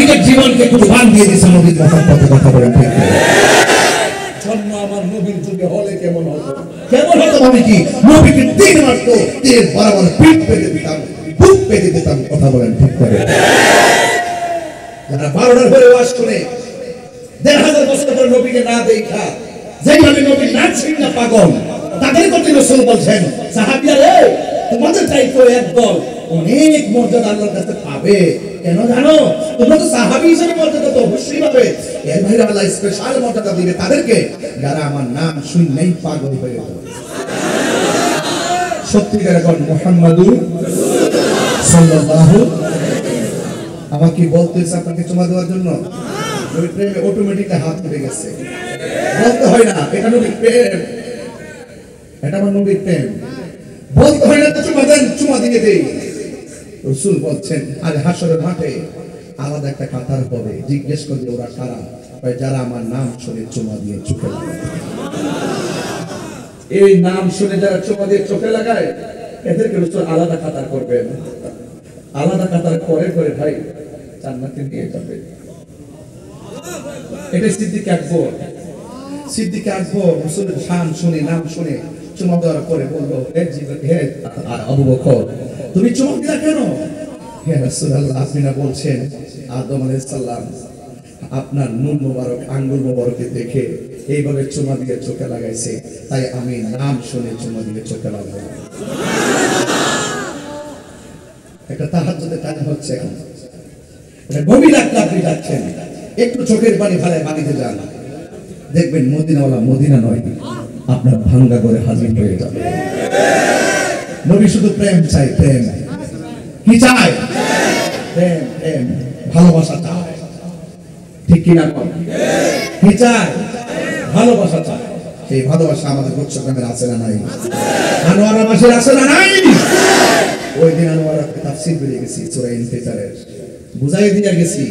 নিজের জীবনকে কুরবান দিয়ে দিয়েছে নবীর মহব্বতে। কথা বলেন ঠিক না? জন্ম আমার নবীর যুগে হলে কেমন হতো? কেমন হতো মানে কি? নবীকে তিন মারতো, তীর বরাবর পিঠ পেতে দিতাম, বুক পেতে দিতাম। কথা বলেন ঠিক করে? যারা 12টার পরে ওয়াজ শুনে 1000 বছর পরে নবীকে না দেখা যেইভাবে নবীর নাম শুনে পাগল, তাদের কথা রাসূল বলছেন, সাহাবীরা রে তোমাদের চাইতো একদল অনেক মর্যাদা আল্লাহর কাছে পাবে। কেন জানো? তোমরা তো সাহাবী হিসেবে মর্যাদা তো অবশ্যই পাবে। এর বাইরে আল্লাহ স্পেশাল মর্যাদা দিবে তাদেরকে যারা আমার নাম শুনলেই পাগল হয়ে যাবে। সত্যিকার কোন মুহাম্মাদুর সাল্লাল্লাহু। আমার কি বলতেছে আপনাকে চুমা দেওয়ার জন্য? নবীর প্রেমে অটোমেটিকলি হাত উঠে গেছে, বলতে হয় না এটা নবীর প্রেম, এটা আমার নবীর প্রেম। বলতে হয় না তো চুমা দেন, চুমা দিয়ে দেই। রাসূল বলছেন আজ হাসরের মাঠে আলাদা একটা কাতার হবে, জিজ্ঞেস করবে ওরা কারা? যারা আমার নাম শুনে চুমা দিয়ে চোখে লাগায়। এই নাম শুনে যারা চুমা দিয়ে চোখে লাগায় এদেরকে রাসূল আলাদা কাতার করবেন। আলাদা কাতার করে করে ভাই জান্নাতে নিয়ে যাবে। এটা সিদ্দিক আকবর। সিদ্দিক আকবর রাসূলের শান শুনে, নাম শুনে চুমা দেওয়ার পরে বললো, হে আবু বকর তুমি চুমা দিলা কেন? হে রাসূলুল্লাহ আপনি না বলছেন আদম আলাইহিস সালাম আপনার নূর মোবারক আঙ্গুল মোবারকে দেখে এইভাবে চুমা দিয়ে চোখে লাগাইছে, তাই আমি নাম শুনে চুমা দিয়ে চোখে লাগালাম। একটা তাহাজ্জুদের টাইম হচ্ছে এখন, এটা গভীর রাতে আপনি যাচ্ছেন, একটু চোখের পানি ফেলে বাড়িতে যান, দেখবেন মদিনাওয়ালা মদিনা নয় আপনার ভাঙ্গা করে হাজির হয়ে যাবে। নবী শুধু প্রেম চাই, প্রেম কি চাই? প্রেম, প্রেম, ভালোবাসা চায়। ঠিক কিনা? কি চায়? ভালোবাসা চায়। সেই ভালোবাসা আমাদের চট্টগ্রামের আছে না নাই? আনোয়ারা মাসের আছে না নাই? ওই দিন আনোয়ারাকে তাফসীর বেরিয়ে গেছি সূরা ইনফিতারের, বুঝাই দিয়ে গেছি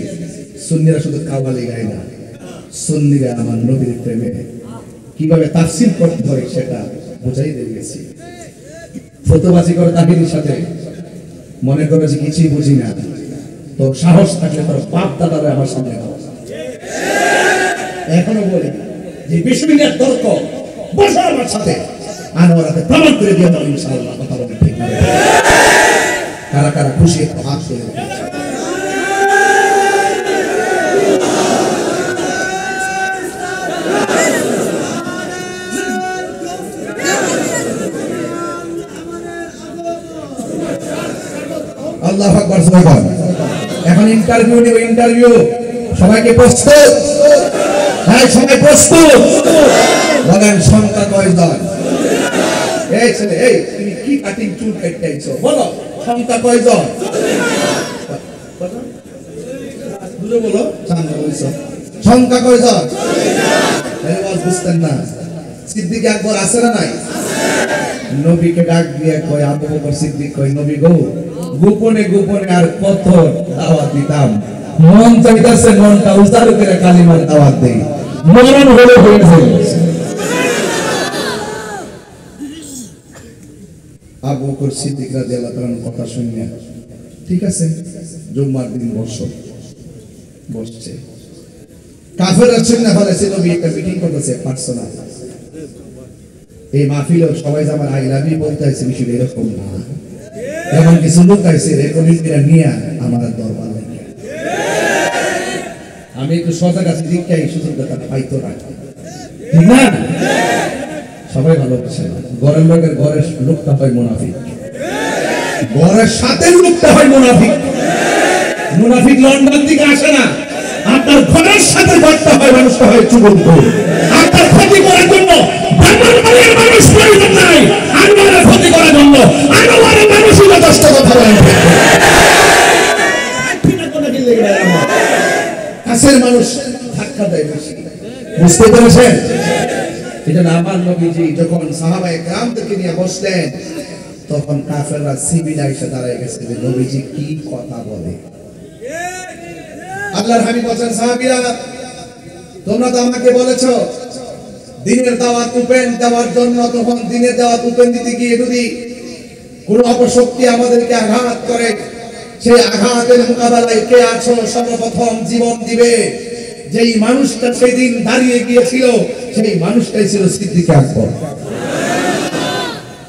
সুন্নিরা শুধু কাওয়ালি গায় না, সুন্নিরা আমার নবীর প্রেমে কিভাবে তাফসীর করতে হয় সেটা বুঝাই দিয়ে গেছি। ফতোয়াজি করে তাহিরির সাথে মনে করে যে কিছুই বুঝি না, তো সাহস থাকলে তোর বাপ দাদারা আমার সামনে দাও। এখনো বলি যে 20 মিনিট তর্ক বসো আমার সাথে, আনোয়ারাতে প্রমাণ করে দিয়ে দাও ইনশাআল্লাহ। কথা বলে ঠিক না? কারা কারা খুশি একটু হাত তুলে দেন। আল্লাহু আকবার। সুবহান। এখন ইন্টারভিউ নেব, ইন্টারভিউ। সবাইকে প্রস্তুত? হ্যাঁ সবাই প্রস্তুত? বলেন সংখ্যা কয়জন? এই ছেলে, এই তুমি কি কাটিং চুল কাটতে আইছো? বলো সংখ্যা কয়জন? কত? দুটো বলো। চান্দ বলছো। সংখ্যা কয়জন? এই ওয়াজ বুঝতেন না। সিদ্দিক আকবর আছে না নাই? নবীকে ডাক দিয়ে কয়, আবু বকর সিদ্দিক কয়, নবী গো গোপনে গোপনে আর কত দাওয়াত দিতাম, মন চাইতাছে মনটা উজাড় করে কালিমার দাওয়াত দেই, মরণ হলে হয়েছে। আবু বকর সিদ্দিক রাদিয়াল্লাহু তাআলার কথা শুনে ঠিক আছে জুম্মার দিন বসছে, কাফেররা চিন্তা করেছে নবী একটা মিটিং করতেছে পার্সোনাল। এই মাহফিলে সবাই আমার আই লাভ ইউ বলতে আছে, বিষয় এরকম না। এমন কিছু লোক আছে রেকর্ডিংটা নিয়ে আমার দরবারে, আমি একটু সজাগ আছি দিকে এই সুযোগটা পাইতো না, ঠিক না? সবাই ভালোবাসে না। ঘরের লোকের ঘরের লোকটা হয় মুনাফিক, ঘরের সাথে লোকটা হয় মুনাফিক। মুনাফিক লন্ডন থেকে আসে না, আপনার ঘরের সাথে ঘরটা হয় মানুষটা হয় চুবন্ত। আপনার ক্ষতি করার জন্য ব্রাহ্মণবাড়িয়ার মানুষ প্রয়োজন নাই, আনোয়ারের ক্ষতি করার জন্য আনোয়ারের মানুষই যথেষ্ট। কথা বলেন কাছের মানুষ ধাক্কা দেয় বেশি, বুঝতে পেরেছেন? এটা না আমার নবীজি যখন সাহাবায়ে কেরামদেরকে নিয়ে বসলেন তখন কাফেররা সিবিলা এসে দাঁড়ায় গেছে যে নবীজি কি কথা বলে। আল্লাহর হাবিব বলেন, সাহাবীরা তোমরা তো আমাকে বলেছো দ্বীনের দাওয়াত ওপেন দেওয়ার জন্য, তখন দ্বীনের দাওয়াত ওপেন দিতে গিয়ে যদি কোনো অপশক্তি আমাদেরকে আঘাত করে সেই আঘাতের মোকাবেলায় কে আছো সর্বপ্রথম জীবন দিবে? যেই মানুষটা সেদিন দাঁড়িয়ে গিয়েছিল সেই মানুষটাই ছিল সিদ্দিক আকবর।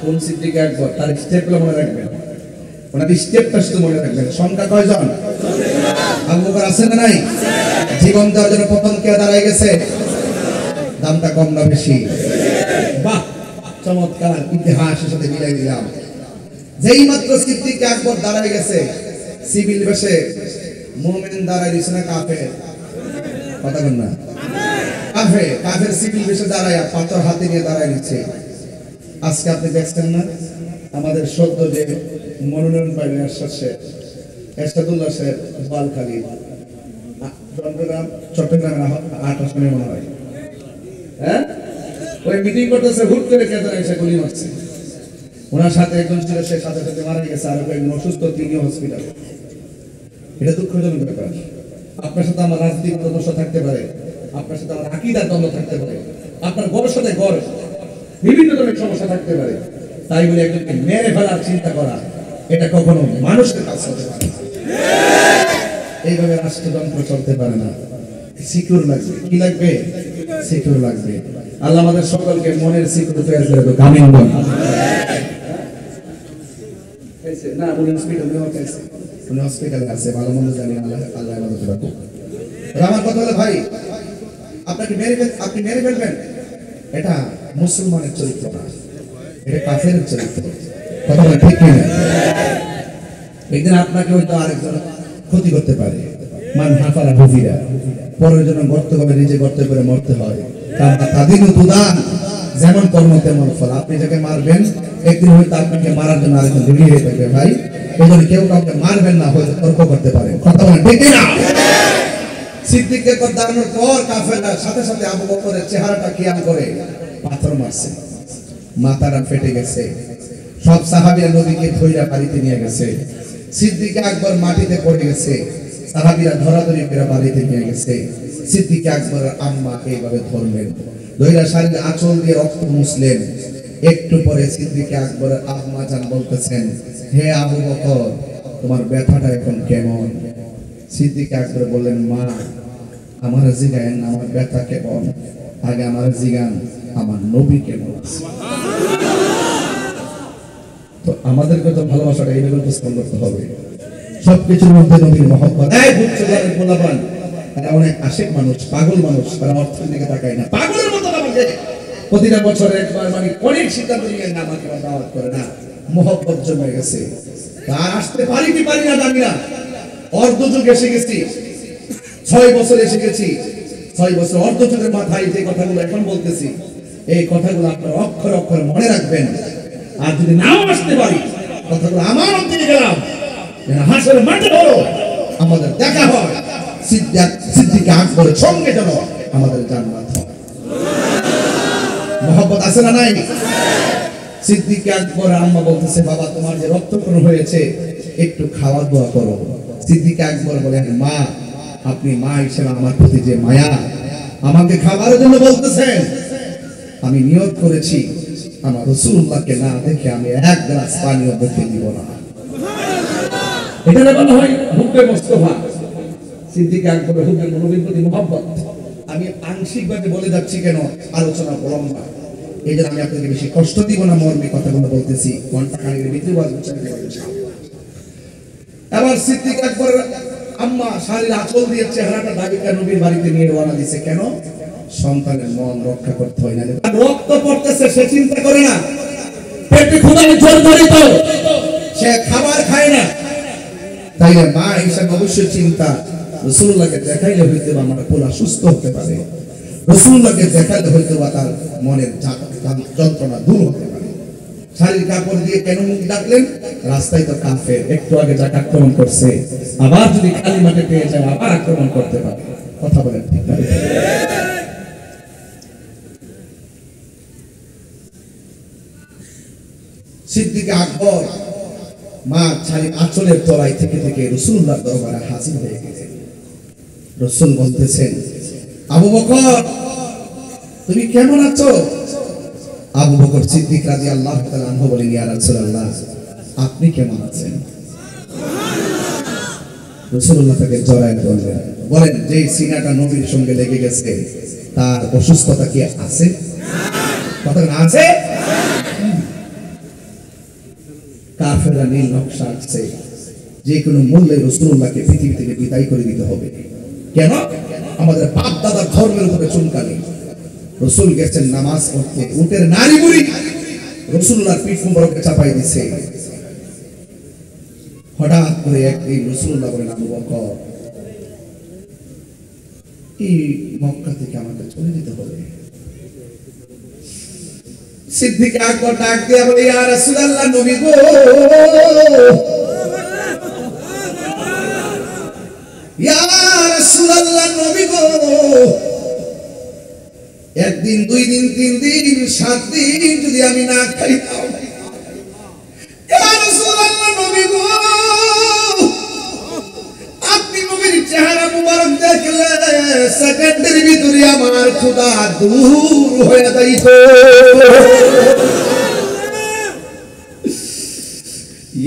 কোন সিদ্দিক আকবর? তার স্টেপগুলো মনে রাখবেন, ওনার স্টেপটা শুধু মনে রাখবেন। সংখ্যা কয়জন? আবু বকর আছে না নাই? জীবন দেওয়ার জন্য প্রথম কে দাঁড়ায় গেছে? দামটা কম না বেশি? বাহ, চমৎকার, ইতিহাসের সাথে মিলাই দিলাম। যেই মাত্র সিদ্দিক আকবর দাঁড়ায় গেছে সিভিল বেশে, মুমিন দাঁড়ায় দিছে না কাফের? কথা বল না, কাফের। কাফের সিভিল বেশে দাঁড়ায় পাথর হাতে নিয়ে দাঁড়ায় নিচ্ছে। আজকে আপনি দেখছেন না আমাদের সদ্য যে মনোনয়ন পাইলেন এরশাদুল্লাহ সাহেব বালখালী, চট্টগ্রামের 8 আসনে মনে হয়, হ্যাঁ, ওই মিটিং করতেছে, হুট করে কেদার এসে গুলি মারছে। ওনার সাথে একজন ছিল, সে সাথে সাথে মারা গেছে, আর একজন অসুস্থ, তিনি হসপিটালে। এটা দুঃখজনক ব্যাপার। আপনার সাথে আমার রাজনৈতিক দ্বন্দ্ব থাকতে পারে, আপনার সাথে আমার আকীদার দ্বন্দ্ব থাকতে পারে, আপনার গড়ের সাথে গড় বিভিন্ন ধরনের সমস্যা থাকতে পারে, তাই বলে একজনকে মেরে ফেলার চিন্তা করা এটা কখনো মানুষের কাজ হতে পারে না। এইভাবে রাষ্ট্রযন্ত্র চলতে পারে না। সিকিউর লাগবে, কি লাগবে? সিকিউর লাগবে। আল্লাহ আমাদের সকলকে মনের সিকিউর তৈরি করে দেবে। আমিন বল। না, উনি হসপিটালে আছে, ভালো মন্দ জানি, আল্লাহ আমাদের রাখুক। আমার কথা হলো ভাই, আপনি মেরে ফেলবেন, এটা মুসলমানের চরিত্র না, এটা কাফেরের চরিত্র। কথা বলে ঠিক কিনা? একদিন আপনাকে হয়তো আরেকজন ক্ষতি করতে পারে। মান হাফারা হুফিরা, পরের জন্য গর্ত করে নিজে গর্ত করে মরতে হয়। তাদের উদান, যেমন কর্ম তেমন ফল। আপনি যাকে মারবেন একদিন হয়তো আপনাকে মারার জন্য আরেকজন রেডি হয়ে থাকবে ভাই। এই জন্য কেউ কাউকে মারবেন না, হয়তো তর্ক করতে পারে। কথা বলেন ঠিক কিনা? সিদ্দিককে দাঁড়ানোর পর কাফেররা সাথে সাথে আবু বকরের চেহারাটা খেয়াল করে পাথর মারছে, মাথাটা ফেটে গেছে। সব সাহাবীরা নবীকে ধইরা বাড়িতে নিয়ে গেছে। সিদ্দিক আকবর মাটিতে পড়ে গেছে, সাহাবীরা ধরাধরি করে বাড়িতে নিয়ে গেছে। সিদ্দিক আকবরের আম্মা এইভাবে ধরলেন, ধইরা শাড়ির আঁচল দিয়ে রক্ত মুছলেন। একটু পরে সিদ্দিক আকবরের আম্মা জান বলতেছেন, হে আবু বকর, তোমার ব্যথাটা এখন কেমন? সিদ্দিক আকবর বললেন, মা, আমার জিগান আমার ব্যথা কেমন, আগে আমার জিগান আমার নবী কেমন। তো আমাদেরকে তো ভালোবাসাটা এইভাবে উপস্থাপন করতে হবে। সবকিছুর মধ্যে নবীর মহব্বত। অনেক আশিক মানুষ, পাগল মানুষ, তারা অর্থের দিকে তাকায় না। পাগলের মতো আমাকে প্রতিটা বছর একবার মানে অনেক সিদ্ধান্ত নিয়ে না, আমাকে দাওয়াত করে না। মহব্বত জমে গেছে, আর আসতে পারি কি পারি না জানি না। অর্ধযুগ এসে গেছি, 6 বছর এসে গেছি। 6 বছর অর্ধযুগের মাথায় যে কথাগুলো এখন বলতেছি, এই কথাগুলো আপনারা অক্ষর অক্ষর মনে রাখবেন। আর যদি নাও আসতে পারি, কথাগুলো আমার দিয়ে গেলাম, হাসরের মাঠে হলো আমাদের দেখা হয়, সিদ্দিক আকবরের সঙ্গে যেন আমাদের জান্নাত হয়। মহব্বত আছে না নাই? সিদ্দিক আকবর আম্মা বলতেছে, বাবা, তোমার যে রক্তক্ষরণ হয়েছে, একটু খাওয়া দাওয়া করো। সিদ্দিক আকবর বলেন, মা, আপনি মা হিসেবে আমার প্রতি যে মায়া, আমাকে খাবারের জন্য বলতেছেন, আমি নিয়ত করেছি আমার রাসূলুল্লাহকে না দেখে আমি এক গ্লাস পানিও দেখতে দিব না। এটা বলা হয় হুব্বে মুস্তাফা। সিদ্দিক আকবর হুব্বে নবীর প্রতি মহব্বত। আমি আংশিকভাবে বলে যাচ্ছি, কেন আলোচনা লম্বা, এই জন্য আমি আপনাকে বেশি কষ্ট দিব না, মর্মী কথাগুলো বলতেছি। ঘন্টা খানিকের ভিতরে এবার সিদ্দিক আকবর আম্মা শাড়ির আঁচল দিয়ে চেহারাটা ঢাকা নবীর বাড়িতে নিয়ে রওনা দিছে। কেন? সন্তানের মন রক্ষা করতে হয় না। রক্ত পড়তেছে সে চিন্তা করে না, পেটে ক্ষুধায় জর্জরিত, সে খাবার খায় না। তাই মা হিসেবে অবশ্যই চিন্তা, রাসূলুল্লাহকে দেখাইলে হইতে বা আমার পোলা সুস্থ হতে পারে, রাসূলুল্লাহকে দেখাইলে হইতে বা তার মনের যন্ত্রণা দূর হতে পারে। শাড়ির কাপড় দিয়ে কেন মুখ ডাকলেন? রাস্তায় তো কাফের, একটু আগে যাকে আক্রমণ করছে, আবার যদি খালি মাঠে পেয়ে যায় আবার আক্রমণ করতে পারে। কথা বলেন ঠিক না? সিদ্দিক আকবর মা শাড়ির আঁচলের তলায় থেকে থেকে রাসূলুল্লাহর দরবারে হাজির হয়ে গেলেন। রাসূল বলতেছেন, আবু বকর, তুমি কেমন আছো? আবু বকর সিদ্দিক রাদিয়াল্লাহু তাআলা আনহু বলেন, ইয়া রাসূলুল্লাহ, আপনি কেমন আছেন? রাসূলুল্লাহ তাকে জড়ায় ধরলেন, বলেন যে সিনাটা নবীর সঙ্গে লেগে গেছে তার অসুস্থতা কি আছে? কথা না আছে? কাফেররা নীল নকশা আঁকছে, যে কোনো মূল্যে রাসূলুল্লাহকে পৃথিবী থেকে বিদায় করে দিতে হবে। কেন? আমাদের বাপ দাদার ধর্মের উপরে চুনকানি। রাসূল গেছেন নামাজ পড়তে, উটের নারী বুড়ি রাসূলুল্লাহর পিঠ মুবারকে চাপাই দিছে। হঠাৎ করে একদিন রাসূলুল্লাহ বলেন, আবু বকর, এই মক্কা থেকে আমাকে চলে যেতে হবে। সিদ্দিক আকবর ডাক দিয়ে বলে, ইয়া রাসূলুল্লাহ, নবী গো, ইয়া রাসূলুল্লাহ, নবী গো, একদিন, 2 দিন, 3 দিন, 7 দিন যদি আমি না খাইতাম, ইয়া রাসূলুল্লাহ, নবী গো, আপনি নবীর চেহারা মুবারক দেখলে সেকেন্ডের ভিতরে আমার ক্ষুধা দূর হয়ে যাইত।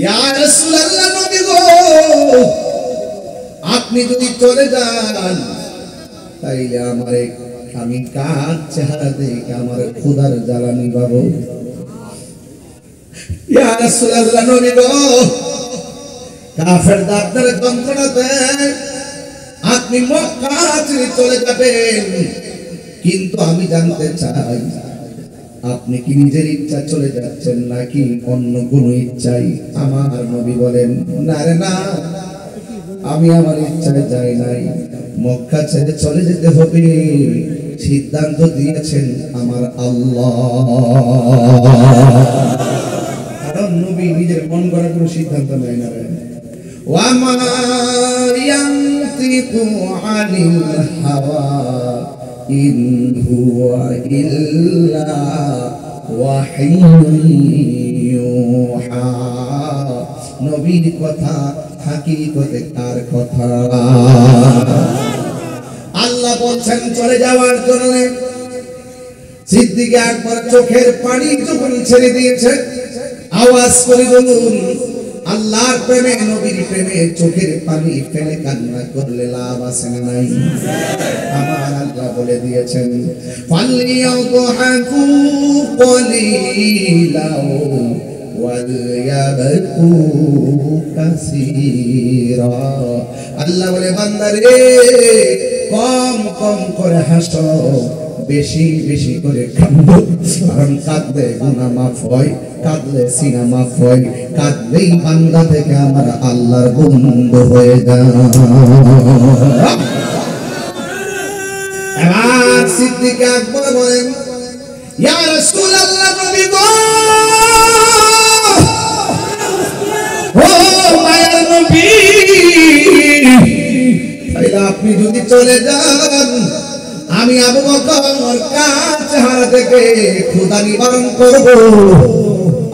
ইয়া রাসূলুল্লাহ, নবী গো, আপনি যদি চলে যান তাইলে আমি কার চেহারা দেখে আমার ক্ষুধার জ্বালা নিবাবো? ইয়া রাসূলুল্লাহ, নবী গো, কাফেররা আপনার যন্ত্রণা দেয়, আপনি মক্কা ছেড়ে চলে যাবেন, কিন্তু আমি জানতে চাই আপনি কি নিজের ইচ্ছা চলে যাচ্ছেন নাকি অন্য কোন ইচ্ছাই? আমার নবী বলেন, না রে না, আমি আমার ইচ্ছায় যাই নাই, মক্কা ছেড়ে চলে যেতে হবে সিদ্ধান্ত দিয়েছেন আমার আল্লাহ। কারণ নবী নিজের মন গড়া কোনো সিদ্ধান্ত নেয় না। ওয়ামা ইয়ানতিকু আনিল হাওয়া ইন হুয়া ইল্লা ওয়াহিয়ুন ইউহা। নবীর কথা হাকিকতে কার কথা? আল্লাহ বলছেন চলে যাওয়ার জন্য। সিদ্দিক আকবর চোখের পানি যখন ছেড়ে দিয়েছে, আওয়াজ করে বলুন, আল্লাহর প্রেমে, নবীর প্রেমে চোখের পানি ফেলে কান্না করলে লাভ আছে না নাই? আমার আল্লাহ বলে দিয়েছেন, ফালিয়াদহাকু কলিলাও ওয়ালয়াবকু কাসীরা। আল্লাহ বলে, বান্দারে কম কম করে হাসো, বেশি বেশি করে কাঁদো, কারণ কাঁদলে গুনাহ মাফ হয়, কাঁদলে সিনা মাফ হয়, কাঁদলেই বান্দা থেকে আমার আল্লাহর বন্ধু হয়ে যায়। এবার সিদ্দিক আকবর বলেন, ইয়া রাসূলুল্লাহ, নবী গো, ও মায়ের নবী, তাইলে আপনি যদি চলে যান, আমি আবু বকর কার চেহারা থেকে ক্ষুধা নিবারণ করব?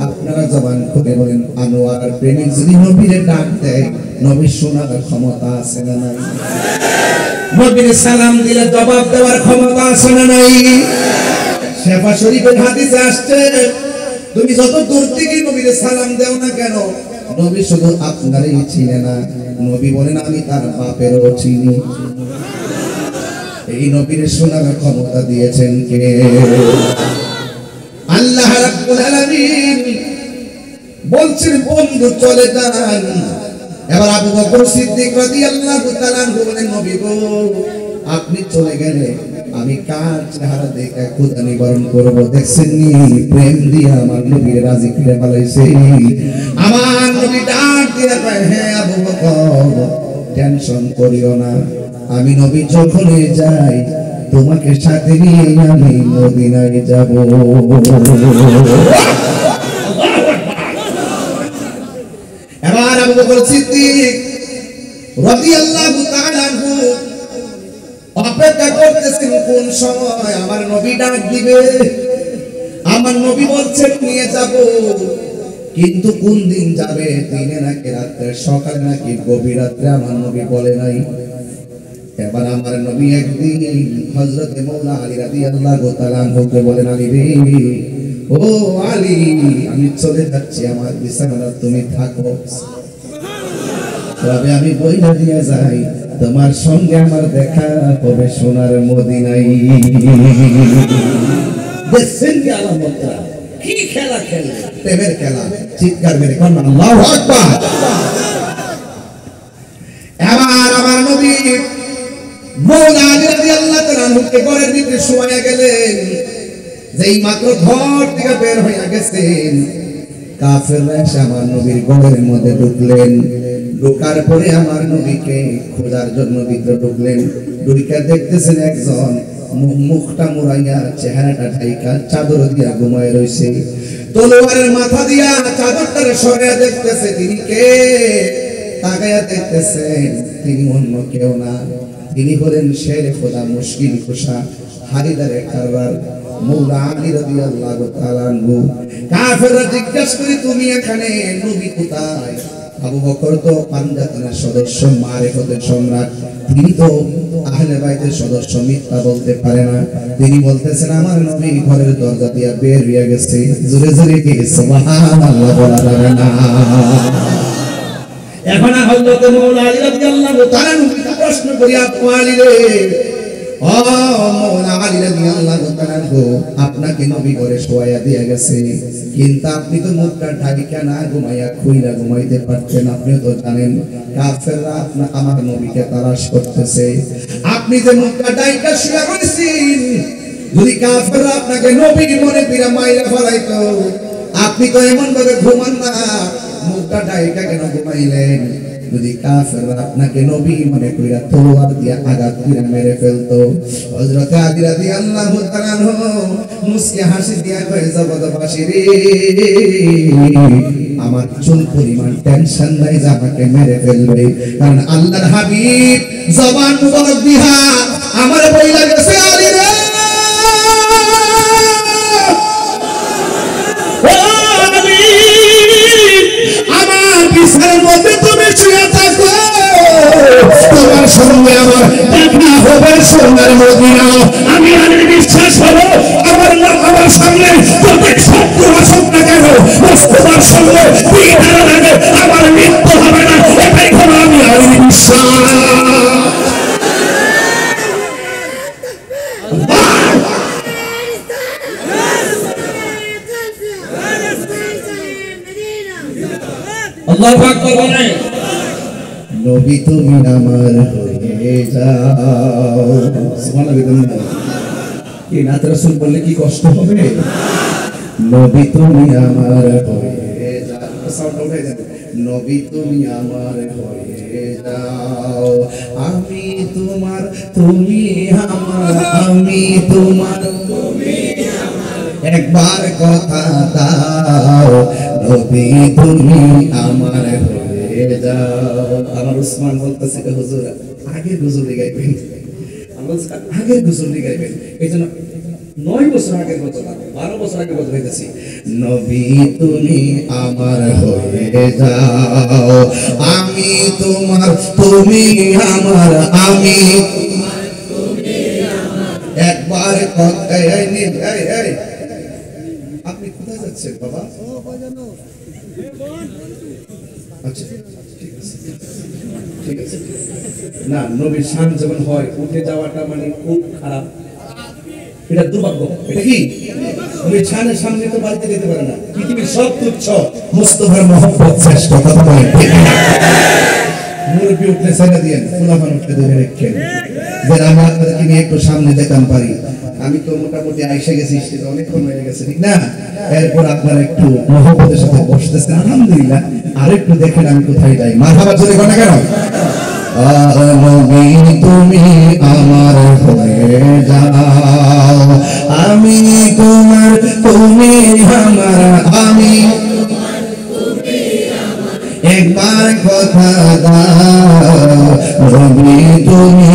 আপনারা জবান খুলে বলেন, আনোয়ার প্রেমিক যদি নবীরে ডাক দেয়, নবী শোনার ক্ষমতা আছে না নাই? নবীর সালাম দিলে জবাব দেওয়ার ক্ষমতা আছে না নাই? শেফা শরীফের হাদিসে আসছে, তুমি যত দূর থেকে নবীর সালাম দেও না কেন, নবী শুধু আপনারই চিনে না, নবী বলেন আমি তার বাপেরও চিনি। এই নবীর শোনার ক্ষমতা দিয়েছেন কে? আল্লাহ রাব্বুল আলামিন বলছেন, বন্ধু চলে যান। এবার আবু বকর সিদ্দিক রাদিয়াল্লাহু তাআলা বলেন, নবী গো, আপনি চলে গেলে আমি কার চেহারা দেখে ক্ষুধা নিবারণ করবো? দেখছেন নি প্রেম দিয়ে আমার নবীর রাজি করে ফেলাইছে। আমার নবী ডাক দিয়ে কয়, হ্যাঁ আবু বকর, টেনশন করিও না, আমি নবী যখন যাই তোমাকে সাথে নিয়ে আমি মদিনায় যাব। এবার আবু বকর সিদ্দিক রাদিয়াল্লাহু তাআলা আনহু অপেক্ষা করতেছেন কোন সময় আমার নবী ডাক দিবে। আমার নবী বলছেন নিয়ে যাব, কিন্তু কোন দিন যাবে, দিনে নাকি রাত্রে, সকালে নাকি গভীর রাত্রে, আমার নবী বলে নাই। এবার আমার নবী একদিন হযরতে মাওলা আলী রাদিয়াল্লাহু তাআলা আনহুকে বলেন, আলী রে, ও আলী, আমি চলে যাচ্ছি, আমার বিছানায় তুমি থাকো। তবে আমি বইলা দিয়ে যাই তোমার সঙ্গে আমার দেখা হবে সোনার মদিনায়। দেখছেন কি আলামতটা, কি খেলা খেলে, প্রেমের খেলা। চিৎকার মেরে কোন আল্লাহু আকবার। এবার আমার নবী মওলা আলী রাদিয়াল্লাহু তাআলা আনহুকে ঘরের ভিতরে শোয়া গেলেন। যেই মাত্র ঘর থেকে বের হয়ে গেছেন, কাফেররা এসে আমার নবীর ঘরের মধ্যে ঢুকলেন। ঢোকার পরে আমার নবীকে খোঁজার জন্য ভিতরে ঢুকলেন। ঢুকে দেখতেছেন একজন মুখটা মুড়াইয়া চেহারাটা ঢাইকা চাদর দিয়া ঘুমায় রইছে। তলোয়ারের মাথা দিয়া চাদরটারে সরিয়ে দেখতেছে তিনি কে। তাকায়া দেখতেছেন তিনি অন্য কেউ না, তিনি হলেন শেরে খোদা মুশকিল কুশা হায়দারে কারবার মওলা আলী রাদিয়াল্লাহু তাআলা আনহু। কাফেররা জিজ্ঞাসা করে তুমি এখানে, নবী কোথায়? আবু বকর তো পাঞ্জাতনের সদস্য, মারিফতের সম্রাট, তিনি তো আহলে বাইতের সদস্য, মিথ্যা বলতে পারে না। তিনি বলতেছেন আমার নবী ঘরের দরজা দিয়ে বের হয়ে গেছে। জোরে জোরে কি সুবহানাল্লাহ বলা যাবে না? এখন হযরত মওলা আলী রাদিয়াল্লাহু তাআলা প্রশ্ন করি, আপু আলী রে, ও মওলা আলী রাদিয়াল্লাহু তাআলা আপনাকে নবী ঘরে শোয়া দিয়ে গেছে, কিন্তু আপনি তো মুখটা ঢাকা না ঘুমাইয়া খুইলা ঘুমাইতে পারতেন। আপনিও তো জানেন কাফেররা আমার নবীকে তালাশ করতেছে। আপনি যে মুখটা ঢাকা শুয়ে রইছেন, যদি কাফেররা আপনাকে নবী মনে কইরা মাইরা ফেলাইতো, আপনি তো এমন ভাবে ঘুমান না, মুখটা ঢাকা কেন ঘুমাইলেন? যদি কাফেররা আপনাকে নবী মনে কইরা তলোয়ার দিয়া আঘাত করে মেরে ফেলতো। হযরত আলী রাদিয়াল্লাহু তাআলা মুস্কি হাসি দিয়া কয়ে, জগৎবাসী রে, আমার চুল পরিমাণ টেনশন নাই যে আমাকে মেরে ফেলবে, কারণ আল্লাহর হাবিব জবান মুবারক দিয়া আমার বইলা গেছে, আলী রে, বিছানার মধ্যে তুমি শুয়ে থাকো, তোমার সঙ্গে আমার দেখা হবে সোনার মদিনা। আমি আলী বিশ্বাস হলো আমার সামনে যত শত্রু আসুক না কেন, তোমার সঙ্গে বিধার আগে আমার মৃত্যু হবে না, এটাই হলো আমি আলী বিশ্বাস। আল্লাহু আকবার বলেন। নবী তুমি আমার হয়ে যাও। সুবহানাল্লাহ। কি নাত রাসূল বললে কি কষ্ট হবে? নবী তুমি আমার হয়ে যাও। সাউন্ড উঠে যাবে। নবী তুমি আমার হয়ে যাও, আমি তোমার তুমি আমার, আমি তোমার তুমি আমার, একবার কথা দাও, নবী তুমি আমার হয়ে যাও। আমার উসমান বলতেছে, হুজুর আগে গুজরি গাইবেন, আগে গুজরি গাইবেন। এই জন্য 9 বছর আগের ঘটনা, 12 বছর আগে বলতে হইতেছি, নবী তুমি আমার হয়ে যাও, আমি তোমার তুমি আমার, আমি তোমার তুমি আমার, একবার কথা। আপনি কোথায় যাচ্ছেন বাবা? আচ্ছা ঠিক আছে, ঠিক আছে। না, নবীর শান যেমন হয়, উঠে যাওয়াটা মানে খুব খারাপ, এটা দুর্ভাগ্য। এটা কি নবীর শানের সামনে তো বাড়িতে যেতে পারে না। পৃথিবীর সব তুচ্ছ, মুস্তাফার মহব্বত শ্রেষ্ঠ। কথা বলেন ঠিক না? মুরব্বি উঠলে ছেড়ে দিয়েন, ফুলাফান উঠলে ধরে রেখেন, যেন আমি আপনাদেরকে নিয়ে একটু সামনে যেতাম পারি। আমি তো মোটামুটি আইসা গেছি, অনেকক্ষণ হয়ে গেছে, ঠিক না? এরপর আপনারা একটু মহব্বতের সাথে বসতেছেন, আলহামদুলিল্লাহ। আর একটু দেখেন আমি কোথায় যাই। মারহাবা জোরে কোন কেন? নবী তুমি আমার হয়ে যাও, আমি তোমার তুমি আমার, আমি একবার কথা দাও, নবী তুমি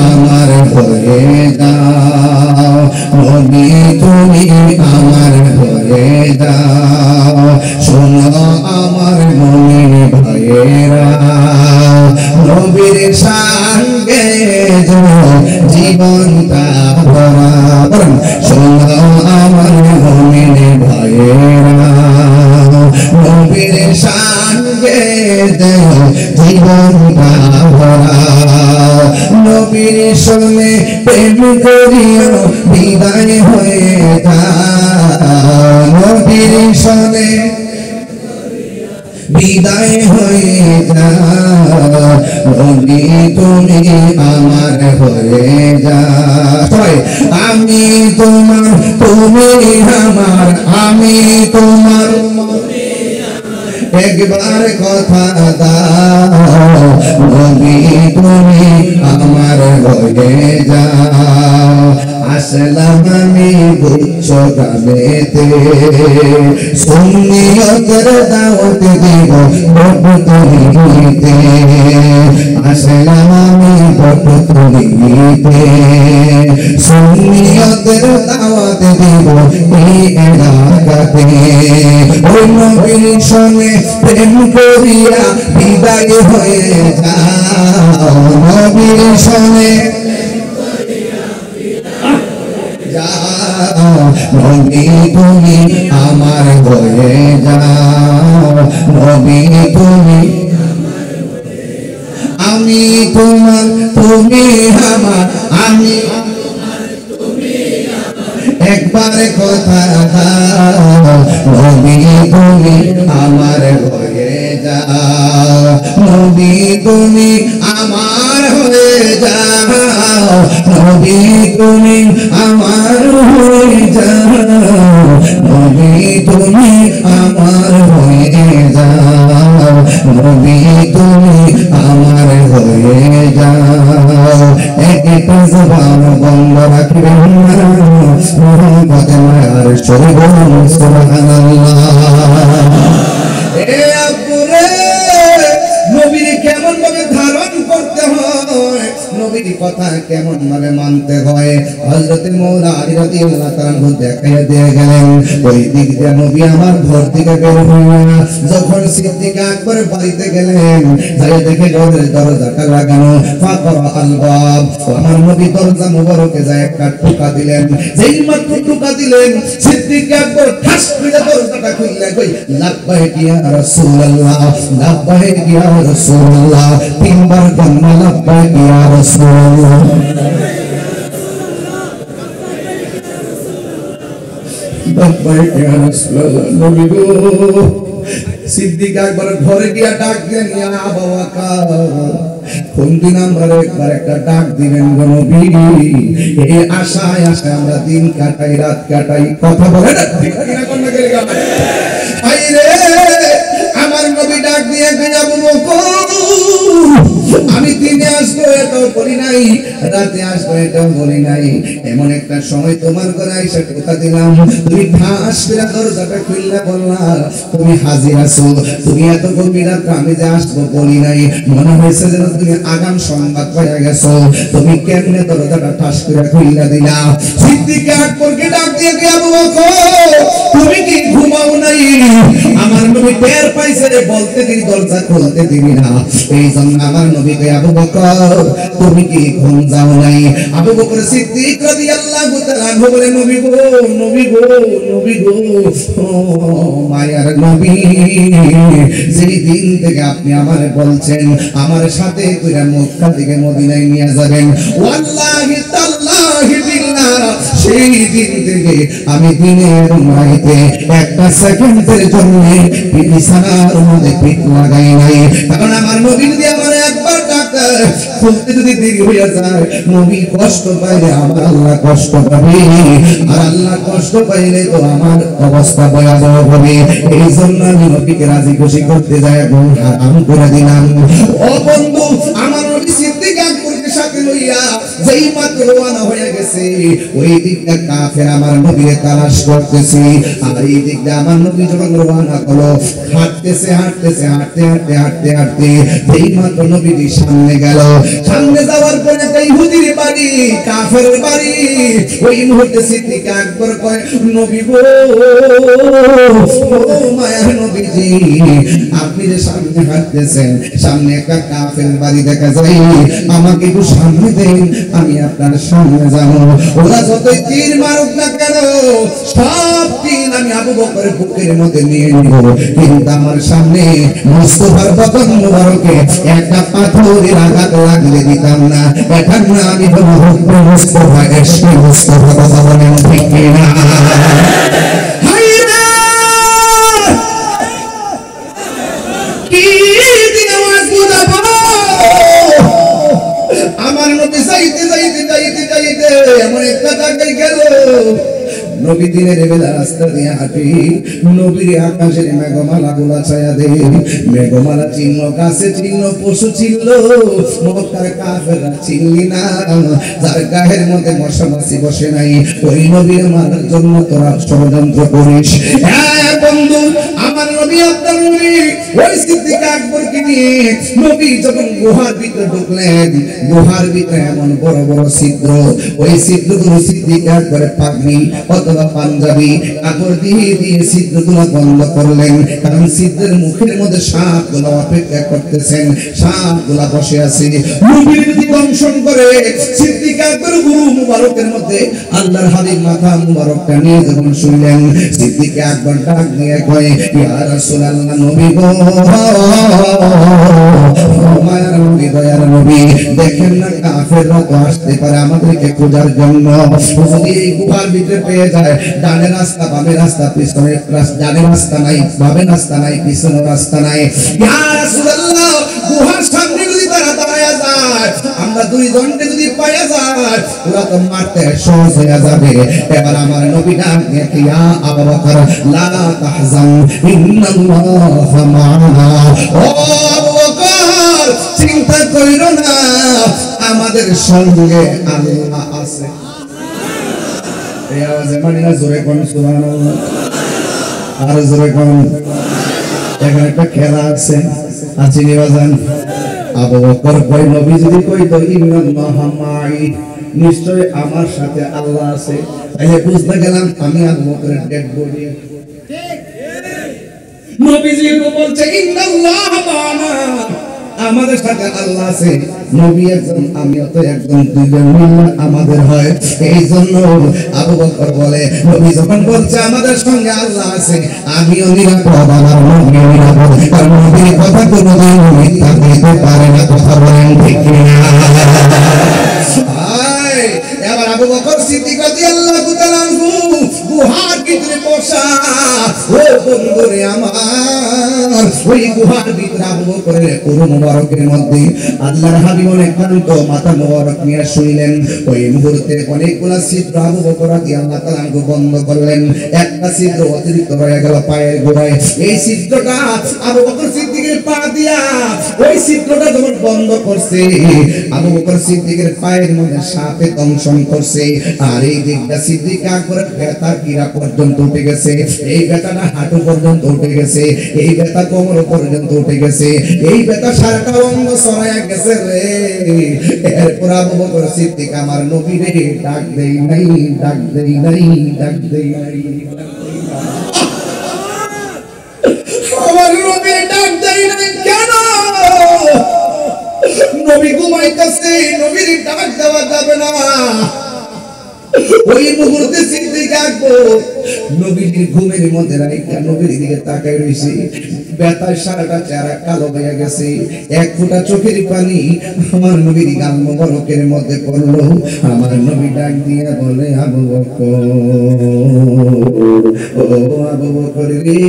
আমার হয়ে যাও, নবী তুমি আমার হয়ে যাও। শোনো আমার মুমিন ভাইয়েরা, নবীর সঙ্গে জীবনটা ভরা। শোনো আমার মুমিন ভাইয়েরা, নবীর সঙ্গে জীবন শোনে প্রেম করিয়া বিদায় হয়ে যাও নবীর শোনে বিদায় হয়ে যাও নবী তুমি আমার হয়ে যাও আমি তোমার তুমি আমার আমি তোমার একবার কথা দাও নবী তুমি আমার হয়ে যাও আসলাম আমি গুচ্ছ গ্রামেতে সুন্নিয়তের দাওয়াত দিব বটতলিতে আসলাম আমি বটতলিতে সুন্নিয়তের দাওয়াত দিব এই এলাকাতে ওই নবীর সঙ্গে প্রেম করিয়া বিদায় হয়ে যাও নবীর সঙ্গে নবী তুমি আমার হয়ে যাও নবী তুমি আমি তোমার তুমি আমার আমি একবার কথা দাও নবী তুমি আমার হয়ে যাও নবী তুমি আমার হয়ে যাও নবী তুমি আমার হয়ে যাও নবী তুমি আমার হয়ে যাও নবী তুমি আমার হয়ে যাও একটা জবান বন্ধ রাখবেন না মোহাম্মদে মায়ার শরীর সুবহানাল্লাহ এ আপুরে নবীর কেমন ভাবে ধারণ করতে হয় নবীর কথা কেমন ভাবে মানতে হয় হযরত মওলা আলী রাদিয়াল্লাহু তাআলা দেখাইয়া দিয়ে গেলেন ওই দিক দিয়ে নবী আমার ঘর থেকে বের হইয়া যখন সিদ্দিক আকবর বাড়িতে গেলেন যাই দেখে ঘরের দরজাটা লাগানো ফাকরা আলবাব আমার নবী দরজা মুবারকে যায় একটা টোকা দিলেন যেই মাত্র টোকা দিলেন সিদ্দিক আকবর ঠাস করে দরজাটা খুলে কই লাব্বাইক ইয়া রাসূলুল্লাহ লাব্বাইক ইয়া রাসূলুল্লাহ তিনবার গন্না লাব্বাইক ইয়া রাসূলুল্লাহ লাব্বাইক ইয়া রাসূলুল্লাহ নবী গো সিদ্দিক আকবর ঘরে গিয়া ডাক দেন ইয়া আবু বকর কোন দিন আমরা একবার একটা ডাক দিবেন গো নবী এই আশায় আশায় আমরা দিন কাটাই রাত কাটাই কথা বলে না ঠিক কিনা কোন গেলে আইরে আমার নবী ডাক দিয়ে কই আবু বকর আমি দিনে আসবো এটাও বলি নাই রাতে আসবো এটাও বলি নাই এমন একটা সময় তোমার ঘরে এসে কথা দিলাম তুমি ঠাস করে দরজাটা খুললে বললা তুমি হাজির আছো তুমি এত গভীর রাতে আমি যে আসবো বলি নাই মনে হয়েছে যেন তুমি আগাম সংবাদ পাইয়া গেছো তুমি কেমনে দরজাটা ঠাস করে খুললে দিলা সিদ্দিক আকবরকে ডাক দিয়ে কি আবু বকর তুমি কি ঘুমাও নাই আমার নবী টের পাইছে বলতে দিই দরজা খুলতে দিবি না এই জন্য আমার নবী কে আবু বকর তুমি কি ঘুম যাও নাই আবু বকর সিদ্দিক রাদিয়াল্লাহু তাআলা বলে নবী গো নবী গো নবী গো মায়ার নবী যেই দিন থেকে আপনি আমারে বলছেন আমার সাথে কইরা মক্কা থেকে মদিনায় নিয়ে যাবেন ওয়াল্লাহি তাআল্লাহি বিল্লাহ সেই দিন থেকে আমি দিনের রাতে একটা সেকেন্ডের জন্য বিছানার মধ্যে পিঠ লাগাই নাই কারণ আমার নবী যদি আমার একবার ডাক্তার খুলতে যদি দেরি হয়ে যায় নবী কষ্ট পাইলে আমার আল্লাহ কষ্ট পাবে আর আল্লাহ কষ্ট পাইলে তো আমার অবস্থা ভয়াবহ হবে এই জন্য আমি নবীকে রাজি খুশি করতে যাই এবং হারাম করে দিলাম ও বন্ধু আমার নবী সিদ্দিক আকবরকে সাথে লইয়া যেই মাত্র রওনা হয়ে গেছে ওই দিকটা কাফের আমার নবীকে তালাশ করতেছে আর এই দিকটা আমার নবী যখন রওনা হলো হাঁটতেছে হাঁটতেছে হাঁটতে হাঁটতে হাঁটতে হাঁটতে যেই মাত্র নবীজি সামনে গেল সামনে যাওয়ার পরে একটা ইহুদির বাড়ি কাফের বাড়ি ওই মুহূর্তে সিদ্দিক আকবর কয় নবী গো ও মায়ার নবীজি আপনি যে সামনে হাঁটতেছেন সামনে একটা কাফের বাড়ি দেখা যায় আমাকে একটু সামনে সামনে দেন, আমি আপনার সামনে যাব। ওরা যতই তীর মারুক না কেন, সব তীর আমি আবু বকরের বুকের মধ্যে নিয়ে নিব, কিন্তু আমার সামনে মুস্তাফার বদন মুবারকে একটা পাথরের আঘাত লাগলে দিতাম না। এটার না আমি বলবো হুকমে মুস্তাফা, এসে মুস্তাফা, কথা বলেন ঠিক কিনা? আমার নবী যাইতে যাইতে যাইতে যাইতে এমন একটা জায়গায় গেল, নবী দিনের বেলা রাস্তা দিয়ে হাঁটি, নবীর আকাশের মেঘমালা গুলা ছায়া দে, মেঘমালা চিহ্ন গাছে চিহ্ন পশু চিহ্ন, মক্কার কাফেররা চিনলি না, যার গায়ের মধ্যে মশা মাছি বসে নাই, ওই নবীর মারার জন্য তোরা ষড়যন্ত্র করিস। হ্যাঁ বন্ধু, আমার নবী আপনার নবী ওই সিদ্দিক আকবরকে নিয়ে নবী যখন গুহার ভিতরে ঢুকলেন, গুহার ভিতরে এমন বড় বড় ছিদ্র, ওই ছিদ্রগুলো সিদ্দিক আকবরের পাগড়ি অথবা পাঞ্জাবি কাপড় দিয়ে দিয়ে ছিদ্রগুলো বন্ধ করলেন, কারণ ছিদ্রের মুখের মধ্যে সাপগুলো অপেক্ষা করতেছেন, সাপগুলো বসে আছে। নবীর যদি দংশন করে সিদ্দিক আকবর গুরু মুবারকের মধ্যে আল্লাহর হাবিব মাথা মুবারকটা নিয়ে যখন শুনলেন, সিদ্দিক আকবর ডাক দিয়ে কয়, ইয়া রাসূলুল্লাহ, নবী গো, মায়ার নবী, দয়ার নবী, দেখেন না কাফেররা তো আসতে পারে আমাদেরকে খোঁজার জন্য, যদি এই গুহার ভিতরে পেয়ে যায়, ডানে রাস্তা বামে রাস্তা পিছনে রাস্তা, ডানে রাস্তা নাই বামে রাস্তা নাই পিছনে রাস্তা নাই, ইয়া রাসূলুল্লাহ, গুহার সামনে যদি তারা দাঁড়ায় যায়, আমরা দুই জনকে যদি পাইয়া যায়, ওরা তো মারতে সহজ হয়ে যাবে। এবার আমার নবী ডাক দিয়ে, ইয়া আবু বকর, লা তাহজান, ইন্নাল্লাহা মা'ানা, ও আবু বকর, চিন্তা কইরো না, আমাদের সঙ্গে আল্লাহ আছে। এই আওয়াজে মানে না, জোরে কোন সুবহানাল্লাহ, আর জোরে কোন। এখানে একটা খেলা আছে, আছে নি বাজান? আবু বকর কই, নবী যদি কইতো ইন্নাল্লাহা মা'i, নিশ্চয় আমার সাথে আল্লাহ আছে, তাহলে বুঝতে গেলাম আমি আবু বকরের ডেড বডি। ঠিক, নবীজি বলছে ইন্নাল্লাহা মা'ানা, আমাদের সাথে আল্লাহ আছে, নবী একজন আমিও তো একজন, দুইজন মিলে আমাদের হয়। এই জন্য আবু বকর বলে, নবী যখন বলছে আমাদের সঙ্গে আল্লাহ আছে, আমিও নিরাপদ, আমার নবীও নিরাপদ, কারণ নবীর কথা কোনোদিন মিথ্যা দিতে পারে না, কথা বলেন ঠিক কিনা? এবার আবু বকর সিদ্দিক রাদিয়াল্লাহু তাআলা আনহু গুহার ভিতরে বসা, ও বন্ধুরে আমার, ওই গুহার ভিতরে আবু বকরের পুরো মুবারকের মধ্যে আল্লাহর হাবিব একান্ত মাথা মুবারক নিয়ে শুইলেন। ওই মুহূর্তে অনেকগুলা ছিদ্র আবু বকর রাদিয়াল্লাহু তাআলা আনহু বন্ধ করলেন, একটা ছিদ্র অতিরিক্ত রয়ে গেল পায়ের গোড়ায়, এই ছিদ্রটা আবু বকর সিদ্দিকের পা দিয়া, ওই ছিদ্রটা যখন বন্ধ করছে, আবু বকর সিদ্দিকের পায়ের মধ্যে সাপে দংশন করছে, আর এই দিকটা সিদ্দিক আকবরের ব্যথা গিরা পর্যন্ত উঠে গেছে, এই ব্যথাটা হাঁটু পর্যন্ত উঠে গেছে, এই ব্যথা কোমর পর্যন্ত উঠে গেছে, এই ব্যথা সারাটা অঙ্গ ছড়ায়া গেছে রে। এরপর আবু বকর সিদ্দিক আমার নবীরে ডাক দেই নাই, ডাক দেই নাই, ডাক দেই নাই, আমার নবী ডাক দেই নাই কেন? নবী ঘুমাইতেছে, নবীর ডাক দেওয়া যাবে না। ওই মুহূর্তে সিদ্দিক আকবর নবীর ঘুমের মধ্যে রাইখা নবীর দিকে তাকায় রইছে, ব্যথায় সারাটা চেহারা কালো হয়ে গেছে, এক ফোঁটা চোখের পানি আমার নবীর গাল মোবারকের মধ্যে পড়লো। আমার নবী ডাক দিয়ে বলে, আবু বকর, ও আবু বকর রে,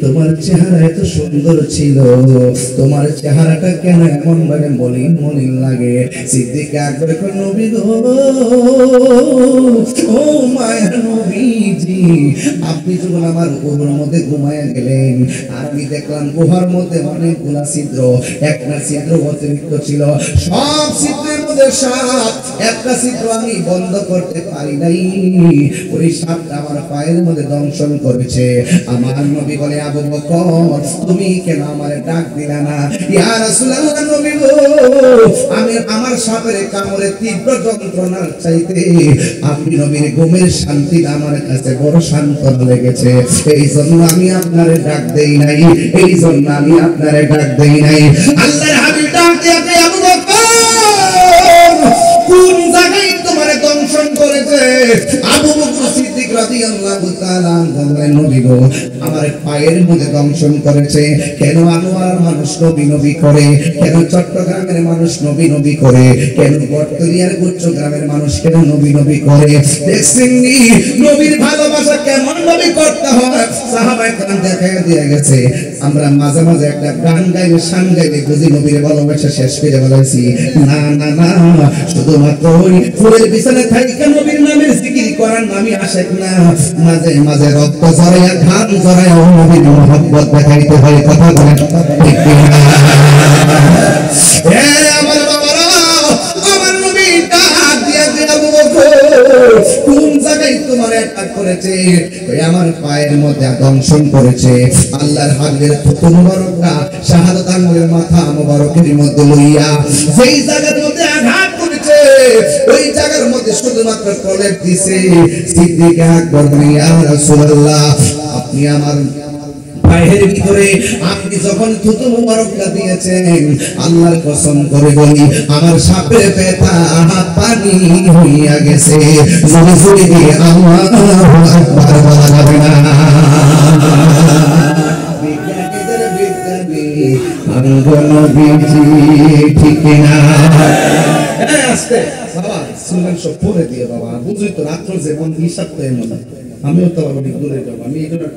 তোমার চেহারা এত সুন্দর ছিল, তোমার চেহারাটা কেন এমন ভাবে মলিন মলিন লাগে? সিদ্দিক আকবর কই, নবী গো, ও মায়ের নবীজি, আপনি যখন আমার গুহার মধ্যে ঘুমায়া গেলেন, আর আমি দেখলাম গুহার মধ্যে অনেকগুলা ছিদ্র, একটা ছিদ্র অতিরিক্ত ছিল, সব ছিদ্রের মধ্যে সাপ, একটা ছিদ্র আমি বন্ধ করতে পারি নাই, ওই সাপটা আমার পায়ের মধ্যে দংশন করেছে। আমার নবী বলে, আবু বকর, তুমি কেন আমারে ডাক দিলা না? ইয়া রাসূলুল্লাহ, নবী গো, আমি আমার সাপের কামড়ে তীব্র যন্ত্রণার চাইতে আপনি নবীর ঘুমের শান্তি আমার কাছে বড় সান্ত্বনা লেগেছে, এই জন্য আমি আপনারে ডাক দেই নাই, এই জন্য আমি আপনারে ডাক দেই নাই। আল্লাহর হাবিব ডাক দিয়ে, আবু বকর, আমার পায়ের মধ্যে দংশন করেছে। কেন আনোয়ার মানুষ নবী নবী করে, কেন চট্টগ্রামের মানুষ নবী নবী করে, কেন বটতলিয়ার গুচ্ছ গ্রামের মানুষ কেন নবী নবী করে? দেখছেন নবীর ভালোবাসা কেমন নবী করতে হয়, সাহাবায়ে কেরাম দেখায় দিয়ে গেছে। আমরা মাঝে মাঝে একটা গান গাইলে শান গাইলে বুঝি নবীর ভালোবাসা শেষ করে বলেছি। না না না, শুধুমাত্র ওই ফুলের বিছানায় থাইকা নবীর নামে জিকির করার নামই আশেক না, মাঝে মাঝে রক্ত ঝরাইয়া ঘাম ঝরাইয়া নবীর মহব্বত দেখাইতে হয়। কথা বলেন ঠিক কি না? আমার বাবারা, আমার নবী ডাক দিয়া দিয়া কোন জায়গায় তোমার অ্যাটাক করেছে? আমার পায়ের মধ্যে দংশন করেছে। আল্লাহর হাবিবের থুতু মুবারকটা শাহাদাত আঙ্গুলের মাথা মুবারকের মধ্যে লইয়া যেই জায়গার মধ্যে আঘাত করেছে, ওই জায়গার মধ্যে শুধুমাত্র প্রলেপ দিছে। সিদ্দিক আকবর বলেন, ইয়া রাসূলুল্লাহ, আপনি আমার পায়ের ভিতরে আপনি যখন থুতু মুবারকটা দিয়েছেন, আল্লাহর কসম করে বলি আমার সাপের ব্যথা পানি হইয়া গেছে। জোরে জোরে দিয়ে আল্লাহু আকবার বলা যাবে না? বিজ্ঞানীদের বিজ্ঞানী নবীজি, ঠিক না? আস্তে বাবা শুনলেন সব পড়ে দিয়ে বাবা, বুঝি তো রাত্র যেমন হিসাব তো এমন, আমিও তো অনেক দূরে যাবো। আমি এগুলো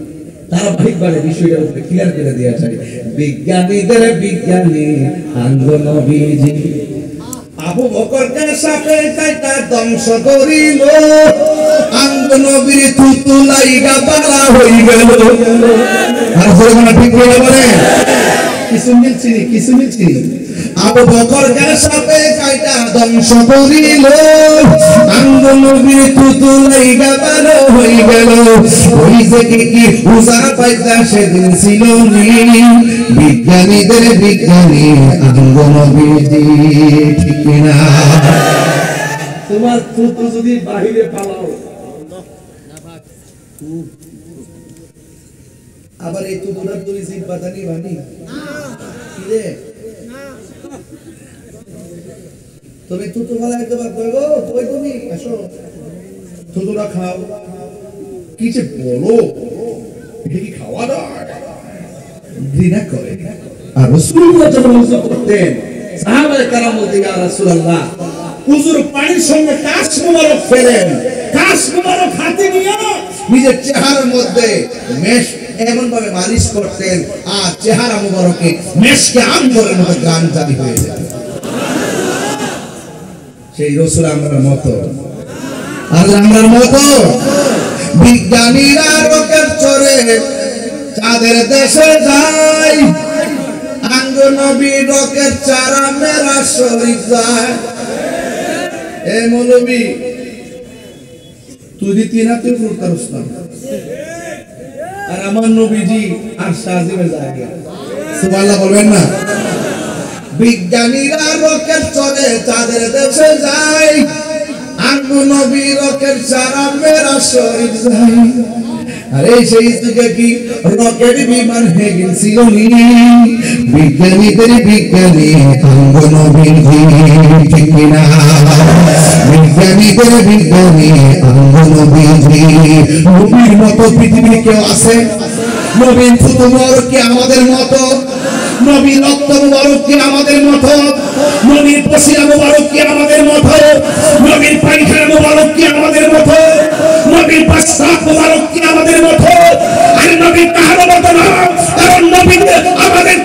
ধারাবাহিকভাবে বিষয়টার উপরে ক্লিয়ার করে দেওয়া চাই। বিজ্ঞানীদের বিজ্ঞানী নবীজি, আবু বকরকে সাপে কাইটা ধ্বংস করিল, নবীর থুতু লাইগা বালা হই গেল। আর জোরে ঠিক করে বলে কিছু মিলছি কিছু মিলছি। আবু বকরকে সাপে কাইটা ধ্বংস করিল, নবীর থুতু লাইগা বালা হই গেল। ওই যে কি উজা পাইতা সেদিন ছিল নি, বিজ্ঞানীদের বিজ্ঞানী নবীজি, ঠিক না? তোমার থুতু যদি বাহিরে পালাও, আবার এই থুতুটা তুই জিব্বাদানি বানি কি রে? তুমি থুতু ফালাইতে পারবে গো? কই তুমি আসো, থুতুটা খাও। কি যে বলো, এটা কি খাওয়া দাওয়া? ঘৃণা করে। আর রাসূলুল্লাহ যখন ওযু করতেন, সাহাবায়ে কেরাম বলতেন, ইয়া রাসূলুল্লাহ, ওযুর পানির সঙ্গে কাশ মুবারক ফেলেন, কাশ মুবারক হাতে নিয়ে নিজের চেহারার মধ্যে মেশ এমন ভাবে মালিশ করতেন, আর চেহারা মুবারকে মেশকে আম্বরের মতো গান জারি হয়ে যেত। সেই রাসূল আমরার মতো, আর আমরার মতো বিজ্ঞানীরা রকেট চড়ে চাঁদের দেশে যায়, নবী রকেট চারা মেরা শরীফ যায়। এ মৌলবী, তুই দিতি না, তুই ফুরতারস না, আর আমার নবীজি আর সাজিমে যায়। সুবহানাল্লাহ বলবেন না? বিজ্ঞানীরা রকেট চড়ে চাঁদের দেশে যায়, নবী রকেট চারা মেরা শরীফ যায়। আরে সেই যুগে কি রকেট বিমান হয়ে গেছিল নি, বিজ্ঞানীদের বিজ্ঞানী নবীজি, ঠিক না? বিজ্ঞানীদের বিজ্ঞানী নবীজি। নবীর মতো পৃথিবীর কেউ আছে? নবীর থুতু মুবারক কি আমাদের মতো? নবীর রক্ত মুবারক কি আমাদের মতো? নবীর পশিরা মুবারক কি আমাদের মতো? নবীর পায়খানা মুবারক কি আমাদের মতো? নবীর প্রস্রাব মুবারক কি আমাদের মতো? আর নবী কারো মতো না, কারণ নবী আমাদের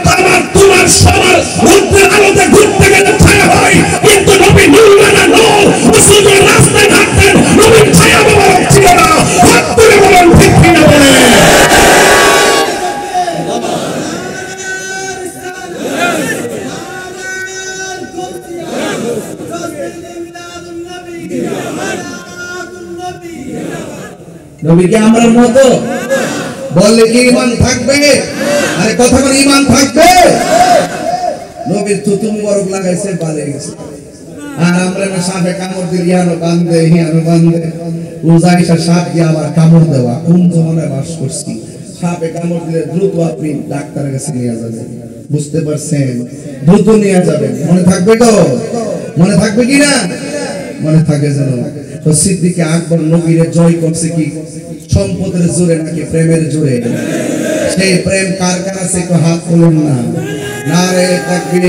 তোমার সবার মধ্যে আলোতে ঘুরতে গেলে ছায়া হয়, কিন্তু নবী নুরমানা নূর, রাসূলের রাস্তায় থাকতেন, নবীর ছায়া মুবারক ছিল না। হাত তুলে বলেন ঠিক কি না? বলে নবীকে আমরার মতো বললে কি ঈমান থাকবে? আরে কথা বলে ঈমান থাকবে? নবীর থুতু মুবারক লাগাইছে, বালে গেছে। আর আমরা না সাপে কামড় দিয়ে হিয়ানো বান্ধে উজাইশা সাপ দিয়ে আবার কামড় দেওয়া। কোন জমানায় বাস করছি? সাপে কামড় দিলে দ্রুত আপনি ডাক্তারের কাছে নিয়ে যাবেন, বুঝতে পারছেন? দ্রুত নিয়ে যাবেন। মনে থাকবে তো? মনে থাকবে কি না? মনে থাকে যেন। তো সিদ্দিকে আকবর নবীরে জয় করছে কি সম্পদের জোরে নাকি প্রেমের জোরে? সেই প্রেম কার কার আছে একটু হাত তুলুন না। নারে তাকবীর।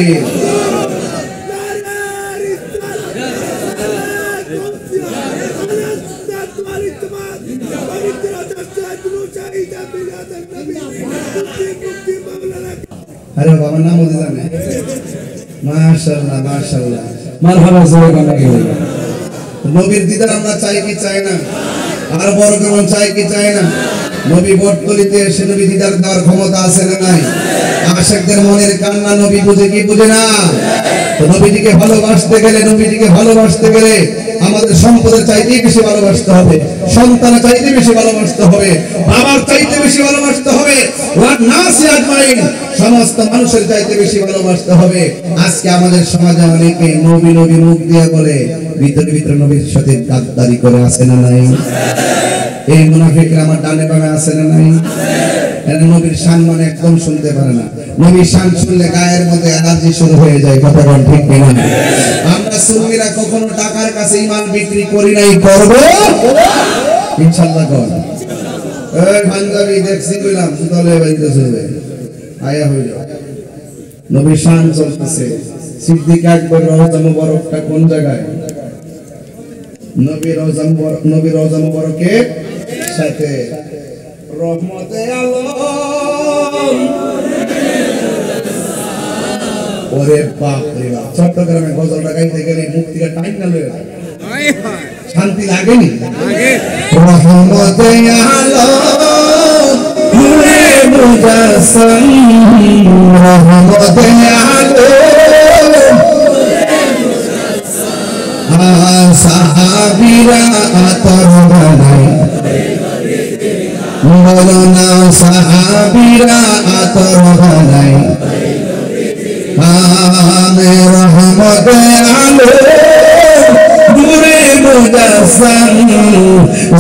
আরে বাবা নাম বলতে জানে? মাশাআল্লাহ মাশাআল্লাহ, মারহাবা জোরে গান গেল। নবীর দিদার আমরা চাই কি চাই না? আর বড় কেমন চাই কি চাই না? নবী বটতলিতে এসে নবী দিদার দেওয়ার ক্ষমতা আছে না নাই? আশিকদের মনের কান্না নবী বুঝে কি বুঝে না? তো নবীজিকে ভালোবাসতে গেলে আমাদের সম্পদের চাইতে বেশি ভালোবাসতে হবে, সন্তানের চাইতে বেশি ভালোবাসতে হবে, বাবার চাইতে বেশি ভালোবাসতে হবে, ওয়ান নাসি আজমাইন সমস্ত মানুষের চাইতে বেশি ভালোবাসতে হবে। আজকে আমাদের সমাজে অনেকে নবী নবী মুখ দিয়ে বলে, ভিতরে ভিতরে নবীর সাথে গাদ্দারি করে আছে না নাই? এই মুনাফিকরা আমার ডানে বামে আছে না নাই? এরা নবীর শান মানে একদম শুনতে পারে না। নবীর শান শুনলে গায়ের মধ্যে এনার্জি শুরু হয়ে যায়। কথা বল ঠিক কিনা? আমরা সুন্নিরা কখনো টাকার কাছে ঈমান বিক্রি করি নাই, করব ইনশাআল্লাহ। করব। এই পাঞ্জাবি দেখছি কইলাম দলে বাইতেছে আয়া হই যাও। নবীর শান চলতেছে। সিদ্দিক আকবর রওজা মুবারকটা কোন জায়গায়? নবী রওজা মুবারকের সাথে রহমতে আলম। ওরে বাপ রে বাপ, চট্টগ্রামে গজলটা গাইতে গেলে মুখ থেকে টাইম না লয়ে যায়, শান্তি লাগেনি? রহমতে আলম নূরে মুজাসসাম, রহমতে আলম সাহাবীরা আতর বানাই, বলো না সাহাবীরা আতর বানাই, আমি রহমতে আলম নূরে মুজাসসাম,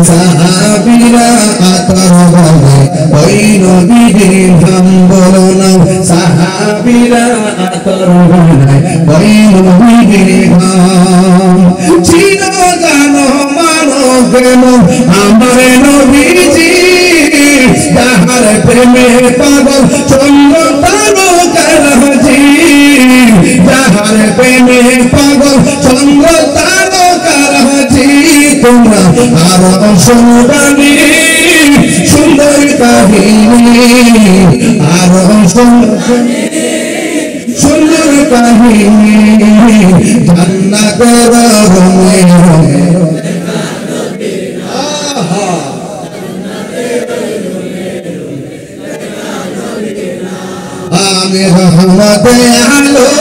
সাহাবীরা আতর বানাই, ওই নবীর নাম বলো না সাহাবীরা আতর বানাই, ওই নবীর নাম চিনো জানো মানো কেন আমার নবীজি, যাহার প্রেমে পাগল চন্দ্র তারকারাজি, যাহার প্রেমে পাগল চন্দ্র তারকারাজি। তোমরা আরো শুনবানি সুন্দর কাহিনী, আরো সুন্দর কাহিনী, জান্নাতের রঙে রঙে। আমি রহমতে আলম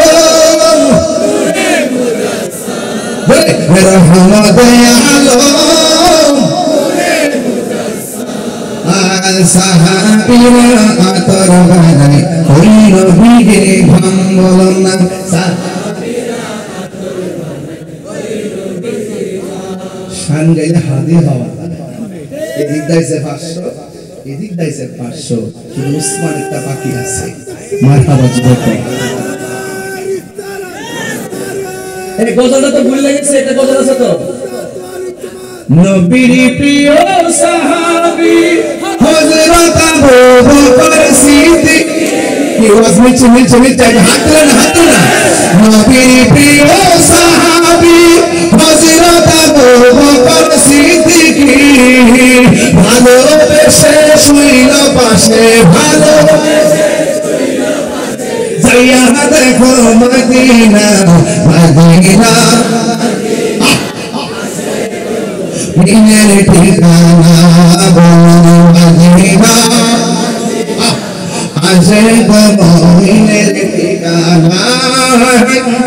রহমতে আলম সাহাবীরা আতর বানাই, ওই নবীর নাম বলো না সাহাবীরা আতর বানাই, ওই নবীর নাম। শান গাইলে হাদি হওয়া। এদিক দাইছে 500, এদিক দাইছে 500, শুধু উসমান একটা বাকি আছে। মারহাবা যুবক। এই গজলটা তো ভুল লেগেছে, এটা গজল আছে তো। নবীর প্রিয় সাহাবী হযরত আবু বকর সিদ্দিক, কি ওয়াজ মিছে হাত না। নবীর প্রিয় সাহাবী হযরত আবু বকর সিদ্দিক, ভালোবেসে শুইল পাশে, ভালোবেসে শুইল পাশে, যাইয়া দেখো মদিনা মদিনা, দিনের ঠিকানা বলো মদিনা, আসে গো মদিনের ঠিকানা।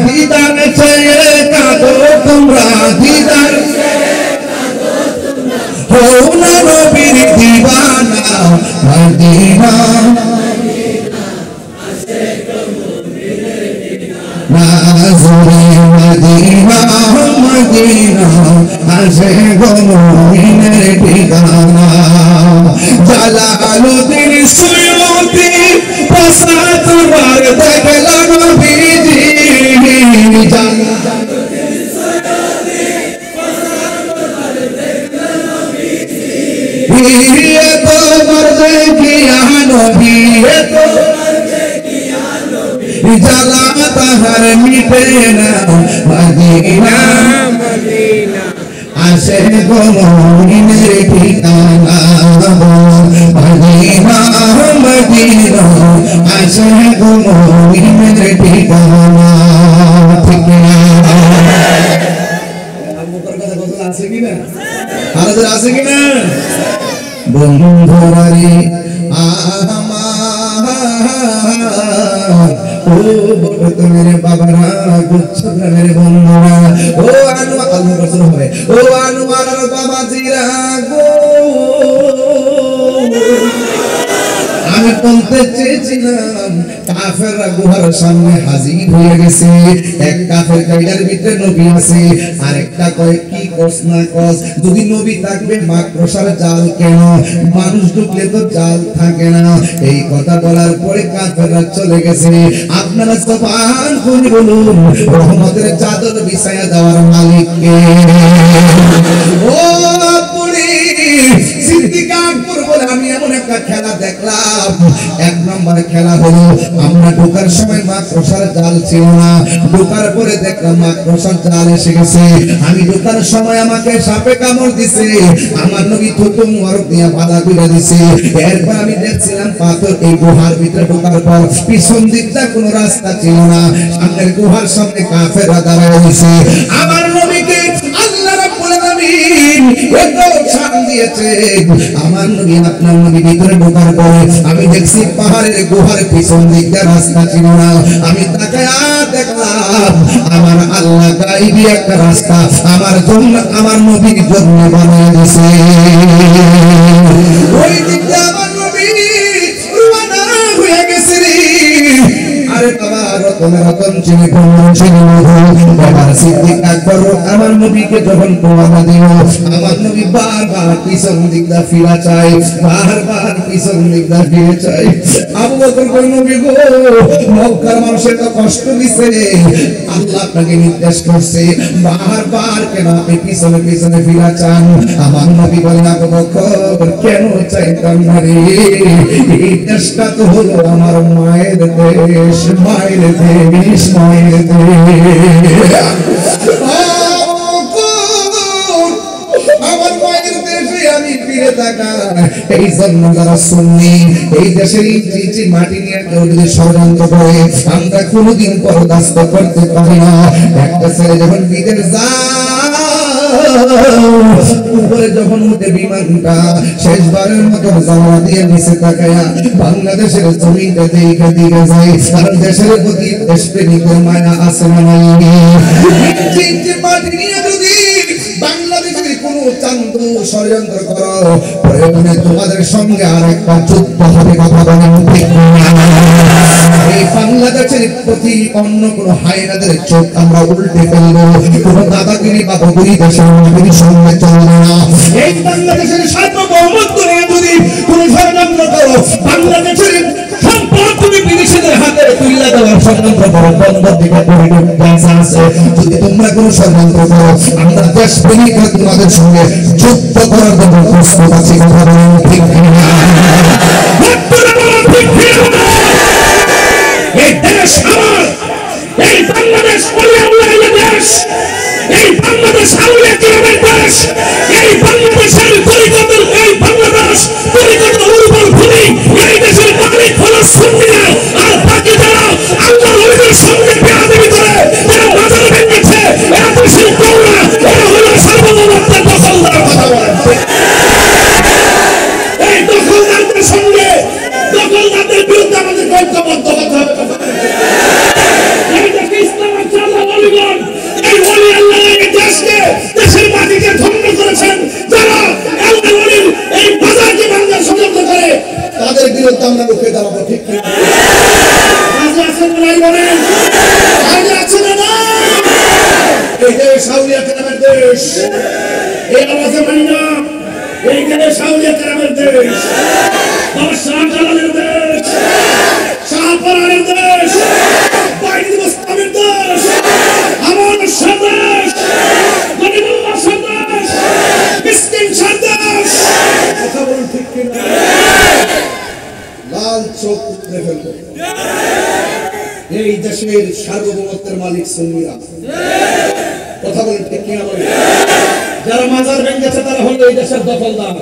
দিদার চেয়ে কাঁদো তোমরা, দিদার হও না নবীর দিওয়ানা, মদিনা নাজরে মদিনা, মদিনা আসে গো মুমিনের ঠিকানা। জালালুদ্দিন সুয়ুতি পসাতবার দেখলাম নবীজি, জালালুদ্দিন সুয়ুতি জ্বালা তাহার মিটে না মদিনা মদিনা আসে গো মুমিনের ঠিকানা মদিনা মদিনা আসে গো মুমিনের ঠিকানা ঠিক না আবুবকর কথা কত আছে কি না আলাদা আছে কি না বন্ধুরারে ও বড় মেরে বাবারা গুচ্ছ মেরে বন্ধুরা ও আনোয়ার আল্লাহ রাসূল হবে ও আনোয়ার বাবা জিরা গো আমি বলতে চেয়েছিলাম কাফেররা গুহার সামনে হাজির হয়ে গেছে এক কাফের কাইদার ভিতরে নবী আছে আর একটা কয় কি কস না কস যদি নবী থাকবে মাকড়সার জাল কেন মানুষ ঢুকলে তো জাল থাকে না এই কথা বলার পরে কাফেররা চলে গেছে আপনারা সুবহান করে বলুন রহমতের চাদর বিছায়া দেওয়ার মালিক কে ও পুরি সিদ্দিক আকবর বলে আমি এমন একটা খেলা দেখলাম এক নম্বর খেলা হলো আমরা ঢোকার সময় মাকড়সার জাল ছিল না ঢোকার পরে দেখলাম মাকড়সার জাল এসে গেছে আমি ঢোকার সময় আমাকে সাপে কামড় দিছে আমার নবী থুতু মুবারক দিয়ে বাধা করে দিছে এরপর আমি দেখছিলাম পাথর এই গুহার ভিতরে ঢোকার পর পিছন দিকটা কোনো রাস্তা ছিল না সামনের গুহার সামনে কাফেররা দাঁড়ায় আছে আমার নবীকে আল্লাহ রাব্বুল আলামিন এত শান দিয়েছে আমার নবী আপনার নবী ভিতরে ঢোকার পরে আমি দেখছি পাহাড়ের গুহার পিছন দিকটা রাস্তা ছিল না আমি তাকায়া দেখলাম আমার আল্লাহ গায়বী একটা রাস্তা আমার জন্য আমার নবীর জন্য বানিয়ে দিয়েছে ওই দিকটা আমার নবী রওনা হয়ে গেছে রে আরে বাবা রতন রতন চিনি কোন চিনি বাবা সিদ্দিক আকবর আমার নবীকে যখন কোরআন দিল আমার নবী বারবার পিছন দিকটা ফিরা চাই বারবার পিছন দিকটা ফিরে চাই আবু বকর কই নবী গো মক্কার মানুষের তো কষ্ট দিছে আল্লাহ আপনাকে নির্দেশ করছে বারবার কেন আপনি পিছনে পিছনে ফিরা চান আমার নবী বলেন আবু বকর কেন চাইতাম না রে এই দেশটা তো হলো আমার মায়ের দেশ মায়ের দেশ মায়ের দেশ আমার মায়ের দেশে আমি ফিরে তাকাই এই জন্য যারা সুন্নি এই দেশের ইঞ্চি মাটি নিয়ে কেউ যদি ষড়যন্ত্র করে আমরা কোনোদিন বরদাস্ত করতে পারি না একটা ছেলে যখন বিদেশ উপরে যখন উঠে বিমানটা শেষবারের মতো জানা দিয়ে নিচে তাকায়া বাংলাদেশের জমিনটা দেখে দিকে যায় কারণ দেশের প্রতি দেশপ্রেমিকের মায়া আছে না নাই মাটি নিয়ে যদি বাংলাদেশের কোন চান্দু ষড়যন্ত্র করো প্রয়োজনে তোমাদের সঙ্গে আর একটা যুদ্ধ হবে কথা বলেন ঠিক না এই বাংলাদেশের প্রতি অন্য কোন হায়নাদের চোখ আমরা উল্টে ফেলবো কোন দাদাগিরি বা বগুড়ি দেশের নগরীর সঙ্গে চলবে না এই বাংলাদেশের সার্বভৌমত্ব নিয়ে যদি কোন ষড়যন্ত্র করো বাংলাদেশের সম্পদ তুমি বিদেশিদের হাতে তুলে দেওয়ার ষড়যন্ত্র করো বন্ধ দিকে আছে যদি তোমরা কোন ষড়যন্ত্র করো আমরা দেশ প্রেমিকরা তোমাদের সঙ্গে যুদ্ধ করার জন্য প্রস্তুত আছি কথা বলেন ঠিক না এই দেশ আমার এই বাংলাদেশ দেশ এই বাংলাদেশ আউলিয়া কিরামের দেশ এই বাংলাদেশের পরিকল্পনা এই বাংলাদেশ পরিকল্পনা উর্বর ভূমি এই দেশের মালিক হলো সুন্নিরা আর বাকি যারা আল্লাহর ওলিদের সঙ্গে বেয়াদবি করে যারা মাজার ভেঙেছে এরা দেশের কৌরা এরা হলো সার্বভৌমত্বের দখলদার কথা বলেন এই দখলদারদের সঙ্গে দখলদারদের বিরুদ্ধে আমাদের ঐক্যবদ্ধ হতে হবে এই দেশে ইসলাম আছে আল্লাহর ওলিগণ এই ওলি আল্লাহ এই দেশকে দেশের মাটিকে ধ্বংস করেছেন যারা আল্লাহর ওলির এই বাজারকে ভাঙার ষড়যন্ত্র করে তাদের বিরুদ্ধে আমরা রুখে দাঁড়াবো ঠিক কি আজ আছেন নাই বলেন আজ আছেন না এই দেশ আউলিয়া কেরামের দেশ এই আওয়াজে মানি না এই দেশ আউলিয়া কেরামের দেশ বাবা শাহজালালের দেশ শাহপরানের দেশ বাইরে মুস্তামের দেশ আমার সন্দেশ গরিবুল্লাহ সন্দেশ মিসকিন সন্দেশ কথা বলুন ঠিক কিনা লাল চোখ উঠে ফেলবো এই দেশের সার্বভৌমত্বের মালিক সুন্নিরা। কথা বলেন ঠিক কিনা বলেন? যারা মাজার ভেঙেছে তারা হলো এই দেশের দখলদার।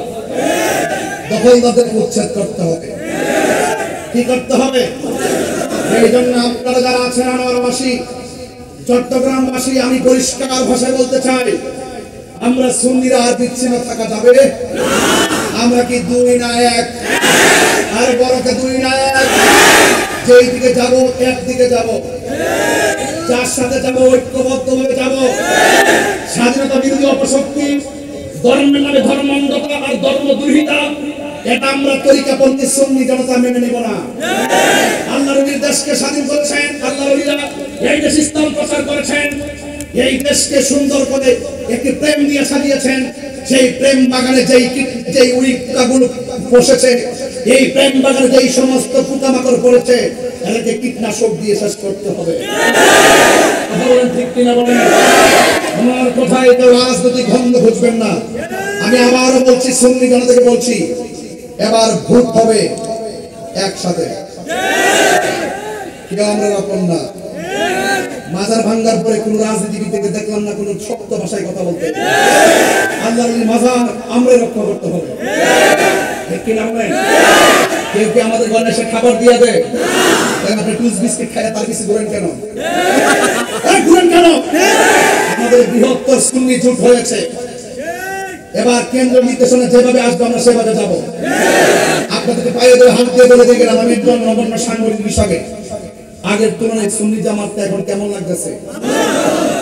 দখলদারদের উচ্ছেদ করতে হবে। কি করতে হবে? এই জন্য আপনারা যারা আছেন আনোয়ারবাসী, চট্টগ্রামবাসী, আমি পরিষ্কার ভাষায় বলতে চাই, আমরা সুন্নিরা আর বিচ্ছিন্ন থাকা যাবে না। আমরা কি দুই না এক? আর বড়কে দুই না এক? যেই দিকে যাব একদিকে যাব, যার সাথে যাব ঐক্যবদ্ধভাবে যাব। স্বাধীনতা বিরোধী অপশক্তি, ধর্মের নামে ধর্মান্ধতা আর ধর্মদ্রোহিতা, এটা আমরা তরিকাপন্থী সুন্নি জনতা মেনে নেব না। আল্লাহর নবীর দেশকে স্বাধীন করেছেন, আল্লাহর নবীরা এই দেশ ইসলাম প্রচার করেছেন, এই দেশকে সুন্দর করে একটি প্রেম দিয়ে সাজিয়েছেন। সেই প্রেম বাগানে যেই উইকাগুলো বসেছে, এই প্রেম বাগানে যেই সমস্ত পোকামাকড় পড়েছে, এটাকে কীটনাশক দিয়ে শেষ করতে হবে। কথা বলেন ঠিক কিনা বলেন? আমার কথায় কেউ রাজনৈতিক গন্ধ খুঁজবেন না। আমি আবারও বলছি, সুন্নি জনতাকে বলছি, এবার ভোট হবে একসাথে, কেউ আমরা আপন না। মাজার ভাঙ্গার পরে কোন রাজনীতিবিদকে দেখলাম না কোন শক্ত ভাষায় কথা বলতে। আল্লাহর মাজার আমরা রক্ষা করতে হবে, ঠিক কিনা বলেন? কেউ কি আমাদের ঘরে এসে খাবার দিয়ে দেয়? আপনি টুস বিস্কিট খাইয়া তার কিছু ঘুরেন কেন? ঘুরেন কেন? আমাদের বৃহত্তর সুন্নি জোট হয়েছে। এবার কেন্দ্র নির্দেশনা যেভাবে আসবে আমরা সেভাবে যাব। আপনাদেরকে পায়ে ধরে হাত দিয়ে বলে দিয়ে গেলাম, আমি একজন নগণ্য সাংগঠনিক হিসাবে আগের তুলনায় সুন্নি জামাতটা এখন কেমন লাগতেছে?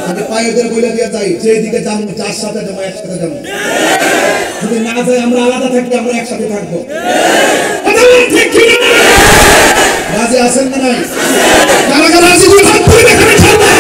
আমি পায়ে ধরে বলে দিয়ে যাই, যেদিকে যাবো যার সাথে যাবো একসাথে যাবো। যদি না যাই আমরা আলাদা থাকি, আমরা একসাথে থাকবো। রাজি আছেন না নাই? কারা কারা রাজি? হাত তুলে দেখাবে ছাড়বে।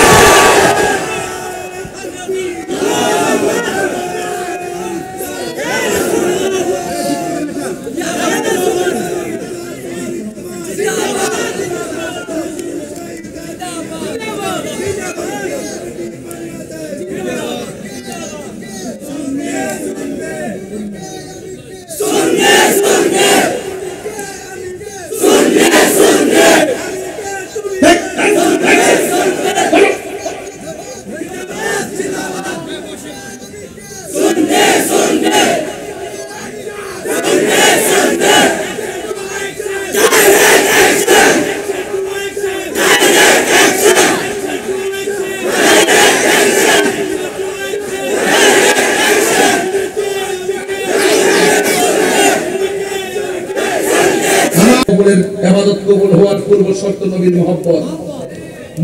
ইবাদত কবুল হওয়ার পূর্ব শর্ত নবীর মহব্বত।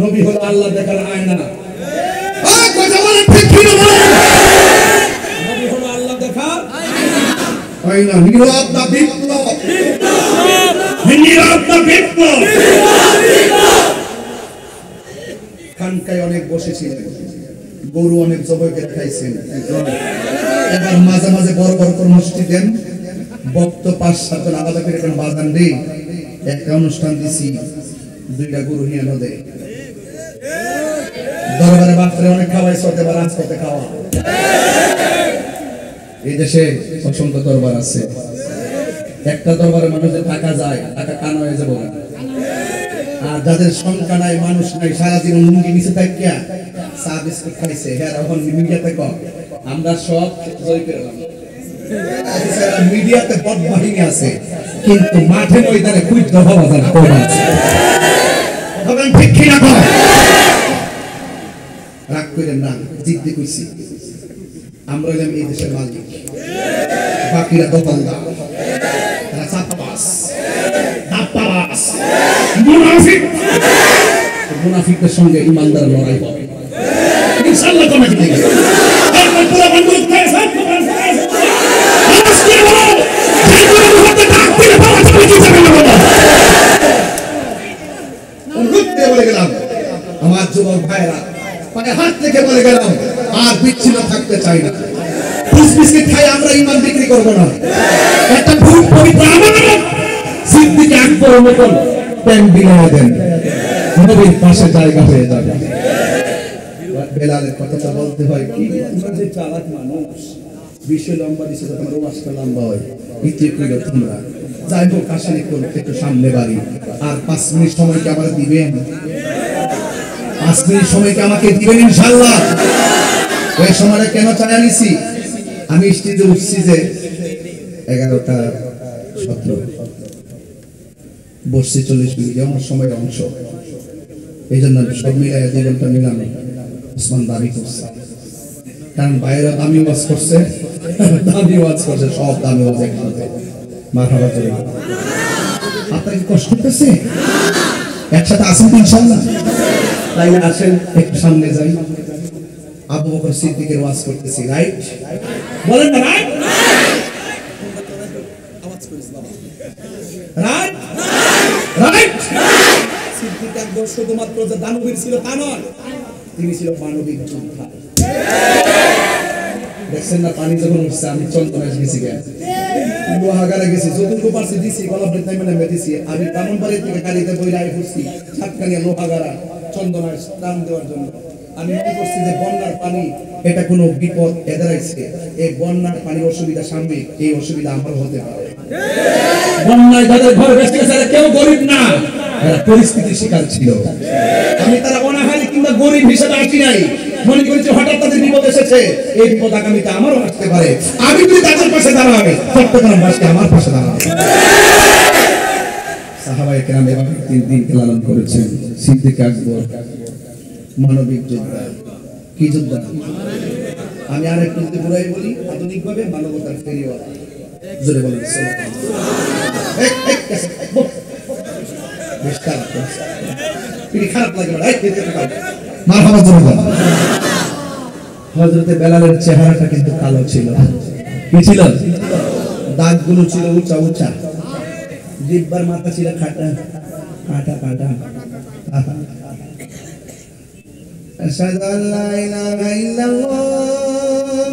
নবী হলো আল্লাহ দেখার আয়না। কথা বলেন ঠিক কি না? নবী হলো আল্লাহ দেখার আয়না। নীরব না বিপ্লব, নীরব না বিপ্লব। খানকায় অনেক বসেছিলেন, গরু অনেক জবাই করে খাইছেন। এবার মাঝে মাঝে বড় বড় কর্মসূচি দেন, বক্ত ৫-৭ জন আলাদা করে কোনো বাজান দেই, একটা অনুষ্ঠান দিছি, 2টা গরু নিয়ে নদে দরবারে বাপরে অনেক খাওয়াই সতে বা রাজ করতে খাওয়া। এই দেশে অসংখ্য দরবার আছে, একটা দরবারে মানুষের টাকা যায়, টাকা কানা হয়ে যাবো। আর যাদের সংখ্যা নাই, মানুষ নাই, সারাদিন লুঙ্গি নিচে থাকিয়া চা বিস্কুট খাইছে, হ্যাঁ এখন মিডিয়াতে কম আমরা সব জয় পেলাম। মিডিয়াতে বড় বাহিনী আছে, কিন্তু মাঠে ময়দানে কুইট দফা বাজার কম আছে। তখন ঠিক কি না কর রাগ করেন না, জিদ্দি কইছি আমরা হইলাম এই দেশের মালিক, বাকিরা দখলদার, তারা চাপাবাস, দাপ্পাবাস, মুনাফিক। মুনাফিকদের সঙ্গে ইমানদার লড়াই হবে ইনশাআল্লাহ। কমিটি থেকে পুরো বন্ধু বলে গেলাম, আমার যুবক ভাইরা পায়ে হাত রেখে বলে গেলাম, আর বিচ্ছিন্ন থাকতে চাই না। বিস্কিট খাই আমরা ইমান বিক্রি করবো না। একটা ভুল পবিত্র আমানত সিদ্দিকে আকবরের মতন প্রেম বিলিয়ে দেন, নবীর পাশে জায়গা হয়ে যাবে। বেলালের কথাটা বলতে হয় কি, তোমরা যে চালাক মানুষ, বিষয় লম্বা দিচ্ছে তো তোমার ওয়াজটা লম্বা হয়, ইতি কইলো তোমরা যাই হোক আসেন একটু সামনে বাড়ি, আর 5 মিনিট সময় কি আমার দিবেন? 5 মিনিট সময় কি আমাকে দিবেন ইনশাআল্লাহ? ওই সময়টা কেন চাই নিছি, আমি স্টেজে উঠছি যে 11:17 বসছি 40 মিনিট আমার সময়ের অংশ, এই জন্য সব মিলাই 2 ঘন্টা মিলানো ওসমান দাবি করছে। কারণ বাইরে দামি ওয়াজ করছে, দামি ওয়াজ করছে, সব দামি ওয়াজ একসাথে। মারহাবা করে আপনার কি কষ্ট হচ্ছে? একসাথে আসেন তো ইনশাআল্লাহ? তাইলে আসেন একটু সামনে যাই। আবু বকর সিদ্দিকের ওয়াজ করতেছি, রাইট? বলেন না রাইট? আওয়াজ করিস বাবা, রাইট রাইট। সিদ্দিক একদম শুধুমাত্র যে দানবীর ছিল তা নয়, তিনি ছিল মানবিক যোদ্ধা। দেখছেন না পানি যখন উঠছে, আমি চন্দনায় গেছি, লোহাগাড়া গেছি, যতটুকু পারছি দিছি, গলা ফেলতে মানে দিছি। আমি ব্রাহ্মণবাড়ি থেকে গাড়িতে বইলাই ঘুরছি, সাতকানিয়া লোহাগাড়া চন্দনায় স্নান দেওয়ার জন্য। আমি মনে করছি যে বন্যার পানি এটা কোনো বিপদ এদারাইছে, এই বন্যার পানির অসুবিধা সামনে, এই অসুবিধা আমারও হতে পারে। বন্যায় যাদের ঘর বেঁচে গেছে কেউ গরিব না, এরা পরিস্থিতির শিকার ছিল। আমি তারা অনাহারি কিংবা গরিব হিসেবে আসি নাই, মনে করি যে হঠাৎ তাদের বিপদ এসেছে, এই বিপদ আগামীতে আমারও আসতে পারে। আমি যদি তাদের পাশে দাঁড়াবে, চট্টগ্রামবাসী আমার পাশে দাঁড়াবে। সাহাবায়ে কেরাম এভাবে 3 দিনকে লালন করেছেন। সিদ্দিক আকবর মানবিক যোদ্ধা। কি যোদ্ধা? আমি আর একটু যদি বুড়াই বলি, আধুনিকভাবে মানবতার ফেরিওয়ালা। জোরে বলেন খারাপ লাগে হযরতে বেলালের চেহারাটা কিন্তু কালো ছিল। কি ছিল? দাগগুলো ছিল উঁচা উঁচা, জিহ্বার মাথা ছিল খাটা কাটা কাটা। আশহাদু আল্লা ইলাহা ইল্লাল্লাহ,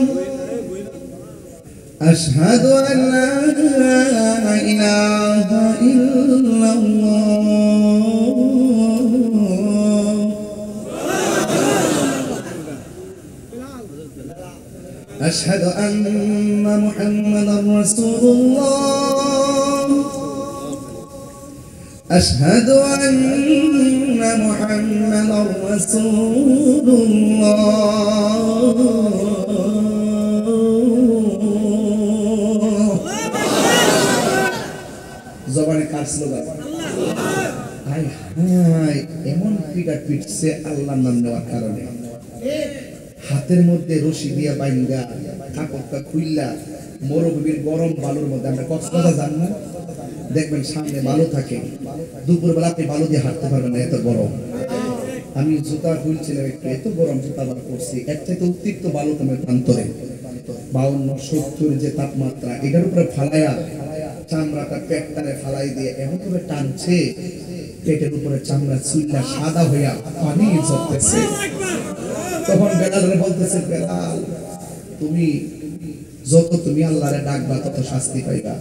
আশহাদু আল্লা ইলাহা ইল্লাল্লাহ, আশহাদু আন্না মুহাম্মাদার রাসূলুল্লাহ, আশহাদু আন্না মুহাম্মাদার রাসূলুল্লাহ। জবানে কার স্লোগান? হায় হায়, এমন পিটা পিটছে আল্লাহর নাম নেওয়ার কারণে। হাতের মধ্যে রশি দিয়া বাইন্দা কাপড়টা খুইলা মরুভূমির গরম বালুর মধ্যে, আমরা কক্সবাজার যান না, দেখবেন সামনে বালু থাকে, দুপুরবেলা আপনি বালু দিয়ে হাঁটতে পারবেন না, এত গরম। আমি জুতা খুলছিলাম একটু, এত গরম জুতা বার করছি, এর থেকে উত্তপ্ত বালু তোমার প্রান্তরে 52-70 যে তাপমাত্রা, এটার উপরে ফালাইয়া চামড়াটা পেটটারে ফালাই দিয়ে এমন ভাবে টানছে, পেটের উপরে চামড়া চুল্লা সাদা হইয়া পানি ঝরতেছে। তখন বেলালে বলতেছে, বেলাল তুমি যত তুমি আল্লাহরে ডাকবা তত শাস্তি পাইবা।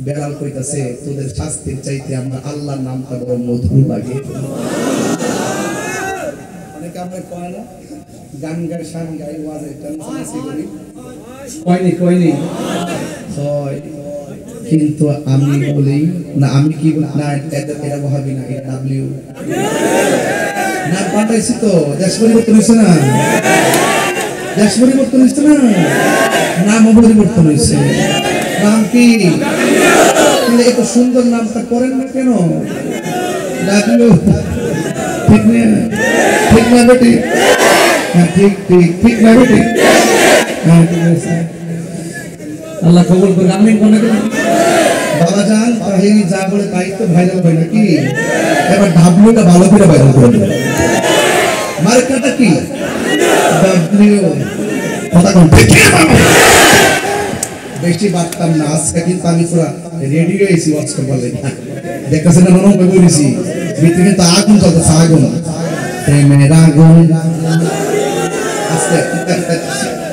বেলাল কইতাছে, তোদের শাস্তির চাইতে আমরা আল্লাহর নামটা বড় মধুর লাগে। অনেকে আমরা কয় না, গান গায়, শান গায়, ওয়াজে টানছি করি, কয়নি কয়নি হয়, কিন্তু আমি বলি না, আমি কি বলি না, এটা বহাবি না, এটা ডাব্লিউ না, পাল্টাইছি তো, দেশ পরিবর্তন হয়েছে না, দেশ পরিবর্তন হয়েছে না, নাম পরিবর্তন হয়েছে। নাম কি? এত সুন্দর নামটা করেন না কেন? ডাব্লিউ ঠিক না? ঠিক না বেটি? হ্যাঁ ঠিক ঠিক ঠিক না বেটি? হ্যাঁ ঠিক আছে, আল্লাহ কবুল করে। আমি মনে করি বাবা জান তাহিনী যা বলে তাই তো ভাইরাল হয় নাকি? এবার ডাব্লিউটা ভালো করে ভাইরাল করে দেবে। মার্কাটা কি? ডাব্লিউ। কথা কোন ঠিক? বেশি বাড়তাম না, আজকে কিন্তু আমি পুরা রেডি হয়েছি ওয়াচ করবার লাগে। দেখতেছেন না মনে হয় বলেছি, ভিতরে কিন্তু আগুন চলতেছে, আগুন, প্রেমের আগুন। আজকে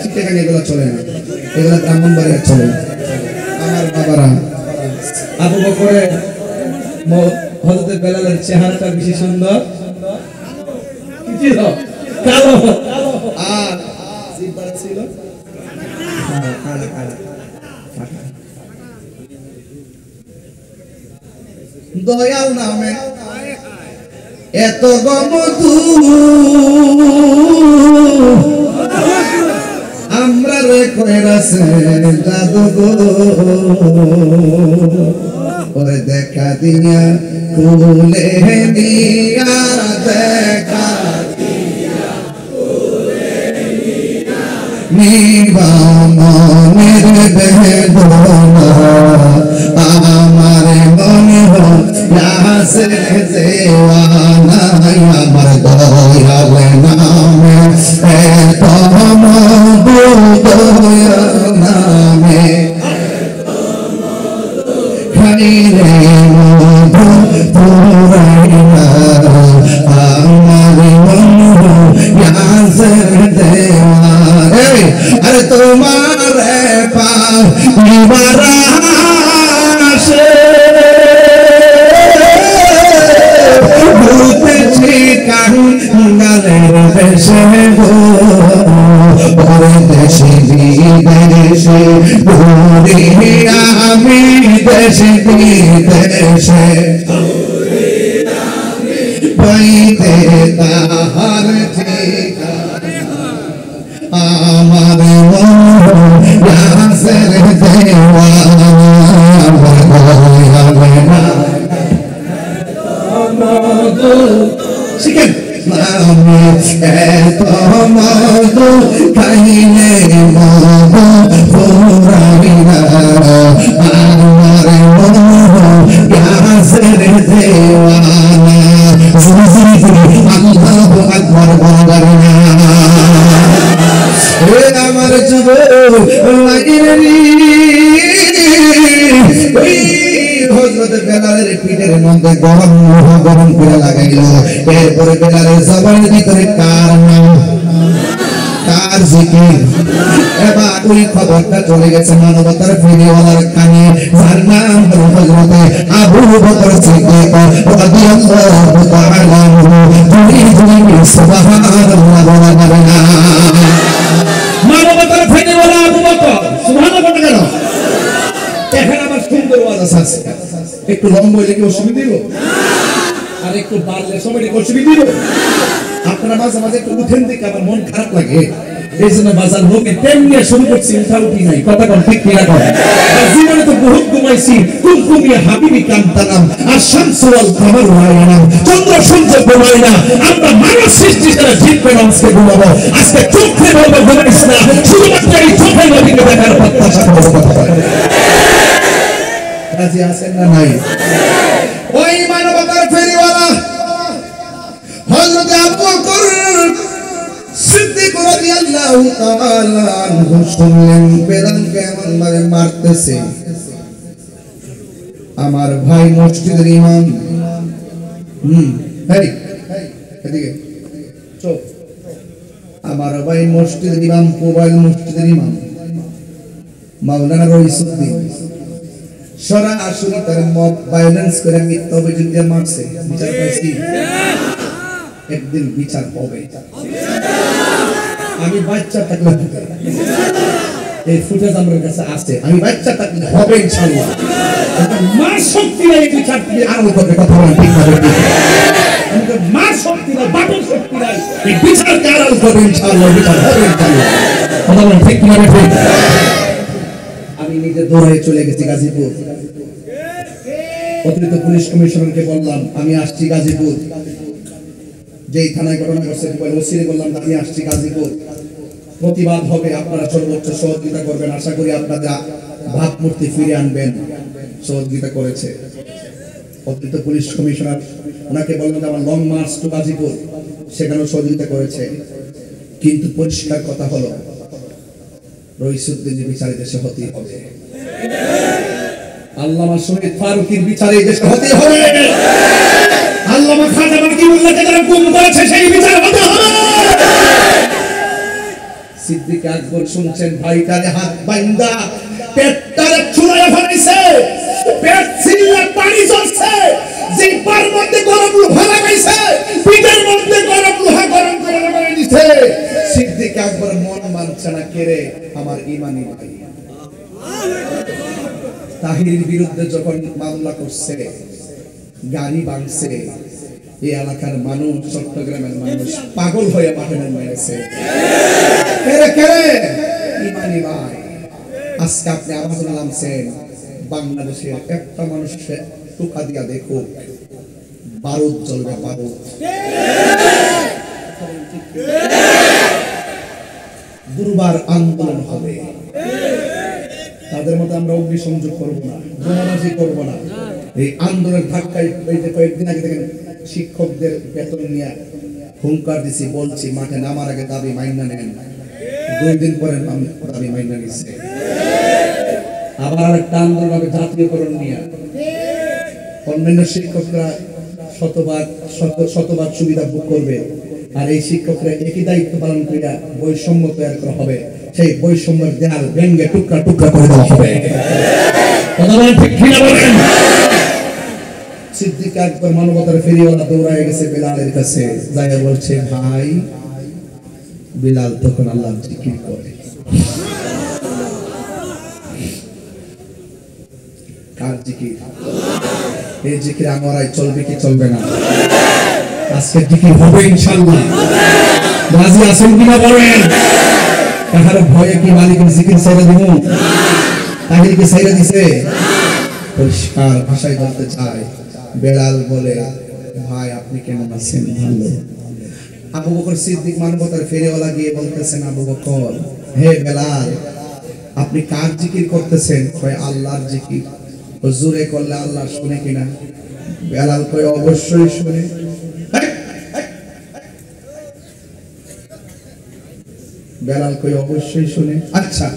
চিটাগাং এগুলো চলে না, এগুলো ব্রাহ্মণবাড়ি চলে। আমার বাবারা, আবু বকরের হযরত বেলালের চেহারাটা বেশি সুন্দর ছিল, কালো, আর জিহ্বা ছিল কালো কালো। দয়াল নামে এত গমধু আমরা রে কইরাছে জাদু গো ওরে দেখা দিয়া কুলে দিয়া দেখা দিয়া কুলে দিয়া নিবামনের বেদনা আমার মনে হইয়াছে দেওয়ানা আমার দয়াল নামে এত মধু দয়াল নামে খাইলে মধু পুরাইনা আমার মনে হইয়াছে দেওয়ানা আরে তোমার পাইবার আশে ঘুরতেছি কাঙ্গালের দেশে গো ওরে দেশে বিদেশে ঘুরি আমি দেশে বিদেশে পাইতে তাহার ঠিকানা আমার মন দেওয়ানা শিখেন আমি এত মধু খাইলে মধু পুরাইনা আমার মন গ্যাসের দেওয়ানা আল্লাহু আকবার বলবেন আমার যুবক লাগিনি হযরত বেলালের পিঠের মধ্যে গরম করে লাগাইল এরপরে বেলালের জবানের ভিতরে কার নাম কার জিকির এবার ওই খবরটা চলে গেছে মানবতার ফেরিওয়ালার কানে যার নাম হলো হযরত আবু বকর সিদ্দিক রাদিয়াল্লাহু তাআলা আনহু সুবহানাল্লাহ বলা যাবে না মানবতার ফেরিওয়ালা আবু বকর সুবহানাল্লাহ বলা গেল এখন আমার সুন্দর ওয়াজ আছে একটু লম্বা হইলে কি অসুবিধা দিব আর একটু বাড়লে সময়টা অসুবিধা দিব আপনারা মাঝে মাঝে একটু উঠেন দেখে আমার মন খারাপ লাগে এই জন্য বাজার লোকে তেমনি শুরু করছি উঠা উঠি নাই কথা কোন ঠিক কিনা করে জীবনে তো বহুত ঘুমাইছি কুমকুমিয়া হাবিবি কান্তানাম আর শামসুল কামার ওয়াইনাম চন্দ্র সূর্য ঘুমাই না আমরা মানব সৃষ্টি যারা জিতবে আজকে ঘুমাবো আজকে চোখে বলবো ঘুমাইস না শুধুমাত্র এই চোখে নদীকে দেখার প্রত্যাশা করবো কথা বলে রাজি আছেন না নাই ওই মানবতার ফেরিওয়ালা হযরত আবু বকর সিদ্দিক রাদিয়াল্লাহু তাআলা আনহু শুনলেন বেলালকে এমন ভাবে মারতেছে আমার ভাই মসজিদের ইমাম এই এদিকে চুপ আমার ভাই মসজিদের ইমাম মোবাইল মসজিদের ইমাম মাওলানা রইসুদ্দিন সরাসরি তার মব ভায়োলেন্স করে মিথ্যা অভিযোগ দিয়ে মারছে বিচার পাইছি একদিন বিচার হবে আমি বাচ্চা থাকলে এই ফুটেজ আমার কাছে আছে আমি বাচ্চা থাকলে হবে ইনশাআল্লাহ মার শক্তি নাই বিচার দিয়ে আরো করবে কথা বলেন ঠিক না আমাদের মার শক্তি না বাপের শক্তি নাই এই বিচার কে আরো করবে ইনশাআল্লাহ বিচার হবে ইনশাআল্লাহ কথা বলেন ঠিক না ঠিক আমি নিজে দৌড়ে চলে গেছি গাজীপুর অতিরিক্ত পুলিশ কমিশনারকে বললাম আমি আসছি গাজীপুর যেই থানায় ঘটনা ঘটছে ওসিরে বললাম আমি আসছি গাজীপুর প্রতিবাদ হবে আপনারা সর্বোচ্চ সহযোগিতা করবেন আশা করি আপনারা ভাবমূর্তি ফিরে আনবেন সহযোগিতা করেছে অতিরিক্ত পুলিশ কমিশনার ওনাকে বললাম যে আমার লং মার্চ টু গাজীপুর সেখানেও সহযোগিতা করেছে কিন্তু পরিষ্কার কথা হলো রইসুদ্দিনের বিচারে দেশে হতেই হবে আল্লামা শহীদ ফারুকীর বিচারে দেশে হতেই হবে আল্লামা খাজা বাকিউল্লাহকে যারা গুম করেছে সেই বিচার হতে হবে সিদ্দিক আকবর শুনছেন ভাইটারে হাত বাইন্দা পেটটারে ছুঁড়ে ফেলেছে পেট ছিলা পানি ঝরছে জিহ্বার মধ্যে গরম লোহা লাগাইছে পিঠের মধ্যে গরম লোহা গরম করে লাগাই দিয়েছে সিদ্দিক আকবর মন মানছে না কেরে আমার ঈমানি ভাই তাহিরের বিরুদ্ধে যখন মামলা করছে গাড়ি ভাঙছে এই এলাকার মানুষ, চট্টগ্রামের মানুষ পাগল হয়ে মাঠে নেমেছে। ইমানি ভাই, আজকে আপনি আওয়াজ নামছেন, বাংলাদেশের একটা মানুষকে টুকা দিয়া দেখুক, বারুদ জ্বলবে, বারুদ। দুর্বার আন্দোলন হবে, তাদের মধ্যে আমরা অগ্নিসংযোগ করবো না, বোমাবাজি করবো না। এই আন্দোলনের ধাক্কায় কয়েকদিন আগে দেখেন শিক্ষকদের বেতন নিয়ে হুঙ্কার দিছি, বলছি মাঠে নামার আগে দাবি মাইনা নেন, 2 দিন পরে দাবি মাইনা নিচ্ছে। আবার একটা আন্দোলন হবে জাতীয়করণ নিয়ে, অন্যান্য শিক্ষকরা শতভাগ সুবিধা ভোগ করবে, আর এই শিক্ষকরা একই দায়িত্ব পালন করিয়া বৈষম্য তৈরি করা হবে, সেই বৈষম্যের দেয়াল ভেঙে টুকরা টুকরা করে দেওয়া হবে। কথা বলেন ঠিক কিনা বলেন? সিদ্দিক আকবর মানবতার ফেরিওয়ালা দৌড়ায় গেছে বেলালের কাছে, যাইয়া বলছে, ভাই বেলাল তখন আল্লাহর জিকির করে। কার জিকির? এই জিকির আমারাই চলবে কি চলবে না? আজকে জিকির হবে ইনশাআল্লাহ। রাজি আছেন কিনা বলেন? কাহার ভয়ে কি মালিকের জিকির ছেড়ে দিব? তাহির কি ছেড়ে দিছে? পরিষ্কার ভাষায় বলতে চাই, বেলাল বলে, ভাই আপনি কেমন আছেন? ভালো। আবু বকর সিদ্দিক মানবতার ফেরিওয়ালা গিয়ে বলতেছেন, আবু বকর, হে বেলাল, আপনি কার জিকির করতেছেন? কয় আল্লাহর জিকির। জোরে করলে আল্লাহ শুনে কিনা? বেলাল কয় অবশ্যই শুনে। বেলাল কই অবশ্যই শুনে। আচ্ছা,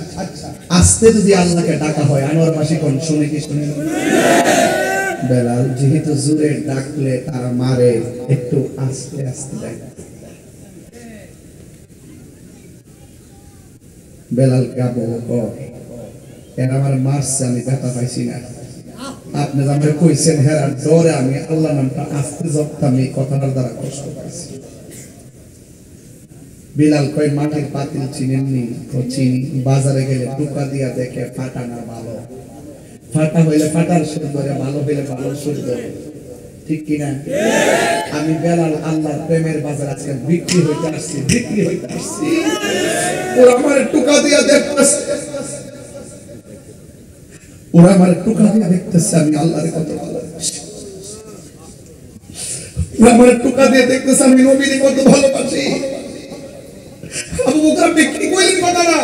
আস্তে যদি আল্লাহকে ডাকা হয়, আনোয়ার মাসি কোন শুনে কি শুনে? বেলাল যেহেতু জোরে ডাকলে তারা মারে, একটু আস্তে আস্তে ডাক। বেলালকে আবু বকর, এরা আমার মারছে, আমি ব্যথা পাইছি না। আপনি আমাকে কইছেন হেরার ডরে আমি আল্লাহ নামটা আস্তে জপতাম, এই কথাটার দ্বারা কষ্ট পাইছি। বিলাল কয় মাটির পাতিল চিনেননি? তো চিনি। বাজারে গেলে টুকা দিয়া দেখে ফাটা না ভালো, ফাটা হইলে ফাটার সুর ধরে, ভালো হইলে ভালো সুর ধরে, ঠিক কিনা? আমি বেলাল আল্লাহর প্রেমের বাজার আজকে বিক্রি হইতে আসছি, বিক্রি হইতে আসছি। ওরা আমার টুকা দিয়া দেখতেছে, ওরা আমার টুকা দিয়া দেখতেছে আমি আল্লাহর কত ভালোবাসি, ওরা আমার টুকা দিয়ে দেখতেছে আমি নবীর কত ভালোবাসি। আবু বকর বিক্রি কইলেন কথা না,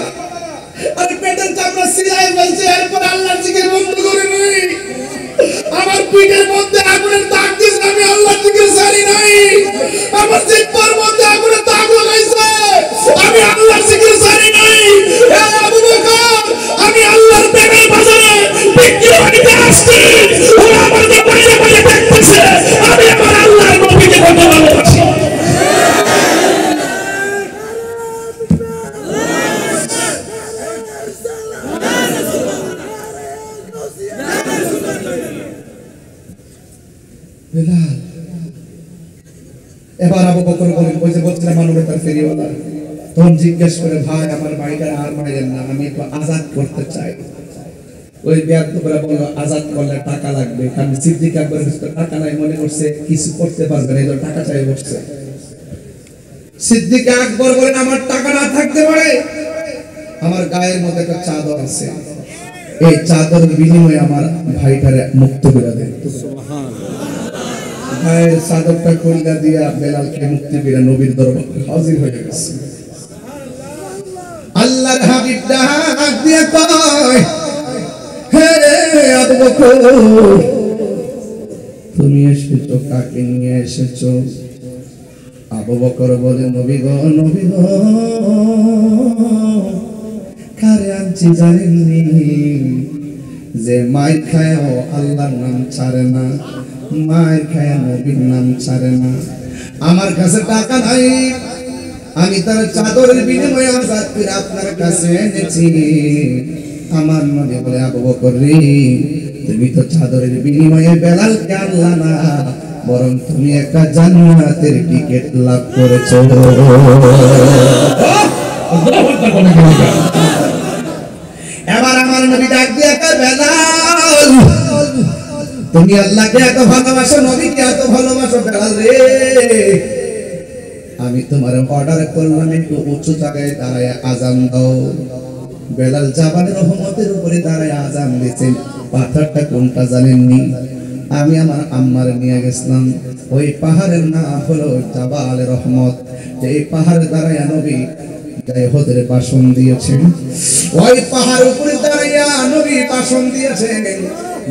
আর পেটের চামড়া সিলাই ফেলছে, এরপর আল্লাহর জিকির বন্ধ করে নেই। আমার পিঠের মধ্যে আগুনের দাগ দিয়েছে, আমি আল্লাহর জিকির ছাড়ি নাই। আমার জিহ্বার মধ্যে আগুনের দাগ লাগাইছে, আমি আল্লাহর জিকির ছাড়ি নাই। হে আবু বকর, আমি আল্লাহর প্রেমের বাজারে বিক্রি হইতে আসছি, ওরা আমাকে বাইরে বাইরে দেখতেছে আমি আমার আল্লাহর নবীকে কত ভালোবাসি। এবার আবু বকর বলেন, ওই যে বলছিলাম মানবতার ফেরিওয়ালা, তখন জিজ্ঞেস করে, ভাই আমার বাড়িটা আর মাইলেন না, আমি একটু আজাদ করতে চাই। ওই বেয়াদবরা বলল, আজাদ করলে টাকা লাগবে, কারণ সিদ্দিক আকবরের কাছে টাকা নাই, মনে করছে কিছু করতে পারবে না, এই টাকা চাই বসছে। সিদ্দিক আকবর বলেন, আমার টাকা না থাকতে পারে, আমার গায়ের মধ্যে একটা চাদর আছে, এই চাদরের বিনিময়ে আমার ভাইটারে মুক্ত করে দেন। ভাইয়ের চাদরটা খুললা দিয়া বেলালকে মুক্তি করে নবীর দরবারে হাজির হয়ে গেছে। আল্লাহর হাবিব ডাক দিয়ে কয়, হে আবু বকর, তুমি এসেছো, কাকে নিয়ে এসেছো? আবু বকর বলে, নবী গো, নবী গো, কারে আনছি জানেননি? যে মায়ের খায়ও আল্লাহর নাম ছাড়ে না, মায়ের খায় নবীর নাম ছাড়ে না। আমার কাছে টাকা নাই, আমি তার চাদরের বিনিময়ে আজাদ করে আপনার কাছে এনেছি। আমার নবী বলে, আবু বকর রে, তুমি তো চাদরের বিনিময়ে বেলালকে আনলা না, বরং তুমি একটা জান্নাতের টিকিট লাভ করেছো। এবার আমার নবী ডাক দিয়ে, বেলাল তুমি আল্লাহকে এত ভালোবাসো, নবীকে এত ভালোবাসো বেলাল রে, আমি তোমার অর্ডার করলাম একটু উঁচু জায়গায় দাঁড়ায় আজান দাও। বেলাল জাবালের রহমতের উপরে দাঁড়ায় আজান দিয়েছেন। পাথরটা কোনটা জানেননি? আমি আমার আম্মার নিয়ে গেছিলাম, ওই পাহাড়ের নাম হলো জাবালে রহমত। এই পাহাড়ে দাঁড়ায় নবী গায়হদের ভাষণ দিয়েছেন। ওই পাহাড়ের উপরে দাঁড়াইয়া নবী ভাষণ দিয়েছেন।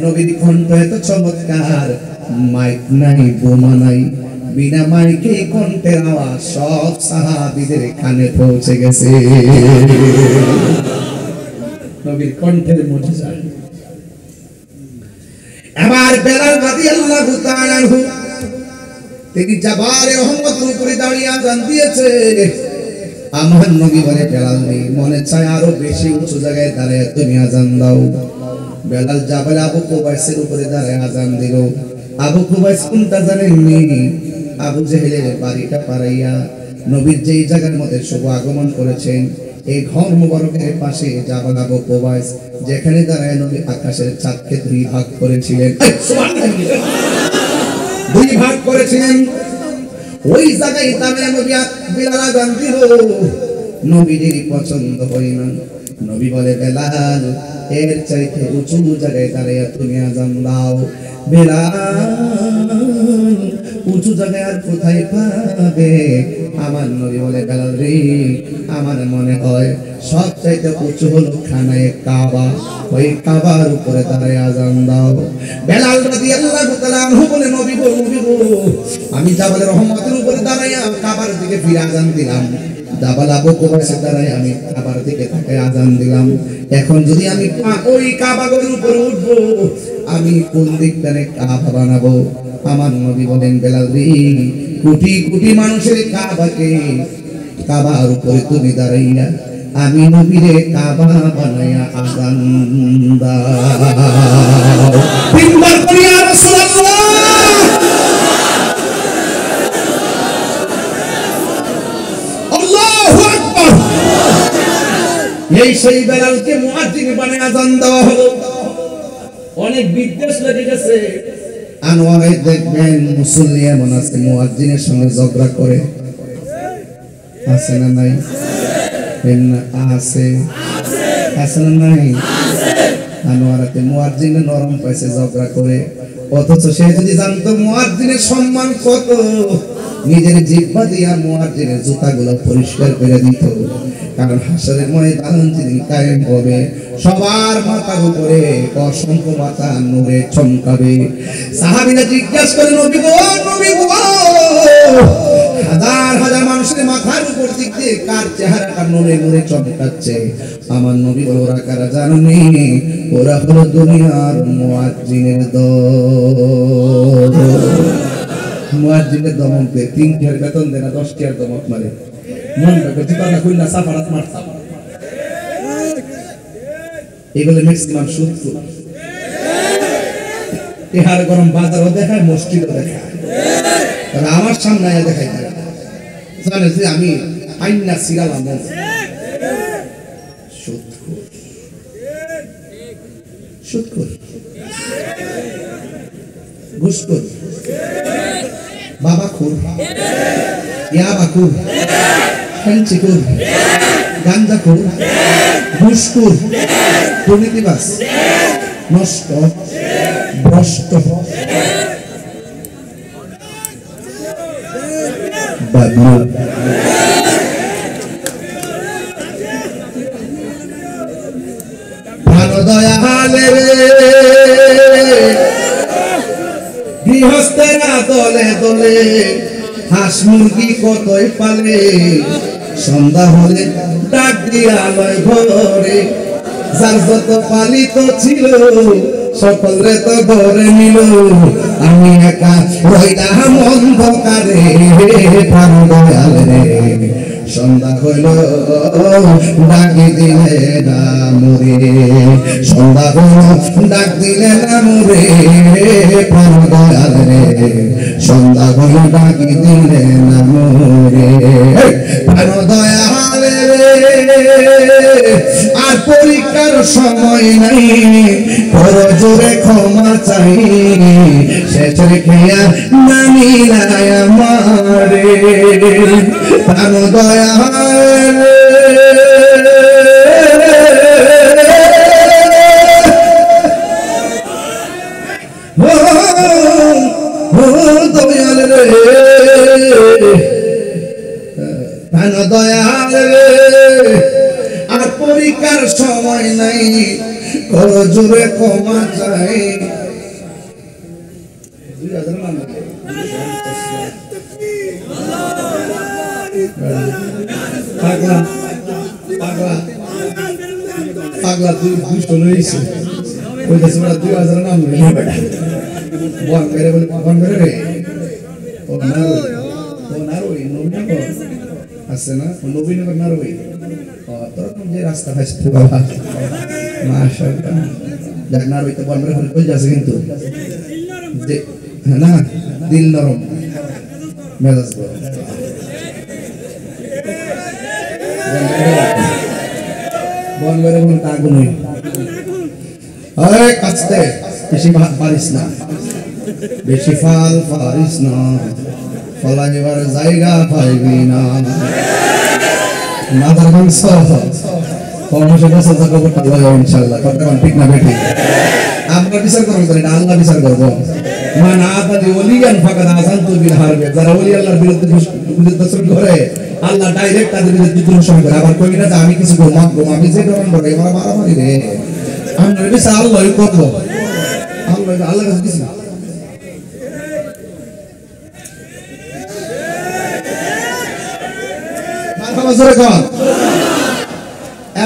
নবীর কণ্ঠ এত চমৎকার, মাইক নাই, বোমা নাই, বিনা মাইকে কণ্ঠের আওয়াজ সব সাহাবীদের কানে পৌঁছে গেছে। নবীর কণ্ঠের মুজিজা। এবার বেলাল রাদিয়াল্লাহু তাআলা আনহু তিনি জাবালে রহমতের উপরে দাঁড়িয়ে আযান দিয়েছে। আমার নবী বলে, বেলাল মনে চায় আরো বেশি উঁচু জায়গায় দাঁড়িয়ে তুমি আযান দাও। বেলাল জাবালে আবু কুবাইসের উপরে দাঁড়িয়ে আযান দিল। আবু কুবাইস কোনটা জানেননি? আবু জেহেলের বাড়িটা পাড়াইয়া নবীর যেই জায়গার মধ্যে শুভ আগমন করেছেন, এই ঘর মুবারকের পাশে জাবাল আবু কুবাইস, যেখানে দাঁড়ায় নবী আকাশের চাঁদকে দুই ভাগ করেছিলেন, দুই ভাগ করেছিলেন। ওই জায়গায় দাঁড়ায় নবী বেলাল আযান দিল। নবীর পছন্দ হয় না। নবী বলে, বেলাল এর চাইতে উঁচু জায়গায় দাঁড়িয়ে তুমি আযান দাও। বেলাল উঁচু জায়গায় আর কোথায় পাবে? আমার নবী বলে, বেলাল রে, আমার মনে হয় সব চাইতে উঁচু হলো খানায়ে কাবা, ওই কাবার উপরে দাঁড়ায় আযান দাও। বেলাল রাদিয়াল্লাহু তাআলা আনহু বলে, নবী গো, নবী গো, আমি জাবালে রহমতের উপরে দাঁড়াইয়া কাবার দিকে ফিরে আযান দিলাম। জাবাল আবু কুবাইসের দ্বারাই আমি কাবার দিকে তাকায় আযান দিলাম। এখন যদি আমি ওই কাবার উপরে উঠবো, আমি কোন দিকটানে কাবা বানাবো? আমার নবী বলেন, বেলাল রে, কোটি কোটি মানুষের কাবার উপরে তুমি দাঁড়াইয়া আমি নবীরে কাবা বানাইয়া আযান দাও। তিনবার করি ইয়া রাসূলুল্লাহ। আল্লাহু আকবার। এই সেই বেলালকে মুয়াজ্জিন বানায় আযান দেওয়া হলো। অনেক বিদ্বেষ লেগে গেছে। আনোয়ারে দেখবেন মুসল্লি এমন আছে মুয়াজ্জিনের সঙ্গে ঝগড়া করে, আছে না নাই? আছে, আছে না নাই? আনোয়ারাতে মুয়াজ্জিনের নরম পাইছে, ঝগড়া করে। অথচ সে যদি জানতো মুয়াজ্জিনের সম্মান কত, নিজের জিহ্বা দিয়া মুয়াজ্জিনের জুতাগুলো পরিষ্কার করে দিত। কারণ হাসরের ময়দান যেদিন কায়েম হবে, সবার মাথার উপরে অসংখ্য মাথা নূরে চমকাবে। সাহাবীরা জিজ্ঞাসা করে, নবী গো, নবী গো, হাজার হাজার মানুষের মাথার উপর দিক দিয়ে কার চেহারাটা নূরে নূরে চমকাচ্ছে? আমার নবী বলে, ওরা কারা জানেনি? ওরা হলো দুনিয়ার মুয়াজ্জিনের দল। মুয়াজ্জিনের দমক দেয়, 3 টাকার বেতন দেয় না, 10 টাকার দমক মারে। মন রাখবে, জিতানা কইনা সাফারাত মারতাম। এগুলো ম্যাক্সিমাম সূত্র। ইহার গরম বাজারও দেখায়, মসজিদও দেখায়, তবে আমার সামনে আয়া দেখাই না। জানে যে আমি আইনা সিরালাম সুদখোর, ঘুষখোর, বাবাখোর, ইয়াবাখোর, ফেন্সিখোর, গাঞ্জাখোর, ঘুষখোর, দুর্নীতিবাজ, নষ্ট, ভ্রষ্ট, বাদলু, ভালো দয়ালে গৃহস্থেরা দলে দলে হাঁস মুরগি কতই পালে, সন্ধ্যা হলে ডাক দিয়া লয় ঘরে, যার যত পালিত ছিল সকলে তো ঘরে নিল, আমি একা রইলাম অন্ধকারে, ভালো দয়াল রে। সন্ধ্যা হইল ডাকি দিলে না মরে, সন্ধ্যা হইল ডাক দিলে না মরে, ভালো দয়াল রে। সন্ধ্যা হইল ডাকি দিলে না মরে, ভালো দয়াল রে। আর পরীক্ষার সময় নাই করো জোরে ক্ষমা চাই শেষের খেয়া নানি নাই আমারে প্রাণ দয়াল দয়াল রে প্রাণ দয়াল রে আর পরীক্ষার সময় নাই করো জোরে ক্ষমা চাই পাগলা পাগলা পাগলা তুই দুষ্ট রয়েছে ওই দেশে 2000 নাম নেই বেটা বল মেরে বলে বল মেরে রে ও নারোই নবীনগর আছে না নবীনগর নারোই তোর কোন যে রাস্তা হাসতে বাবা মাশাআল্লাহ যাক নারোইতে বল মেরে কই যাচ্ছে কিন্তু যে না দিল নরম মেজাজ গরম বল মেরে বল আগুন হই আরে কাছতে বেশি পারিস না বেশি ফাল পারিস না ফলাইবার জায়গা পাইবি না মাদার বংশ কমসে বছর তো কবরটা লয় ইনশাআল্লাহ কথা ঠিক না বেটি আমরা বিচার করব না আল্লাহ বিচার করব মান আতাদি ওলিয়ান ফাকাদ আযানতু বিল হারবে যারা ওলি আল্লাহর বিরুদ্ধে দোষণ করে আল্লাহ ডাইরেক্ট তাদের বিরুদ্ধে দোষণ করে আবার কই না আমি কিছু করব আমি যে ডরন করে আমার মারামারি রে আমরা বিচার আল্লাহই করব আল্লাহ কাছে কিছু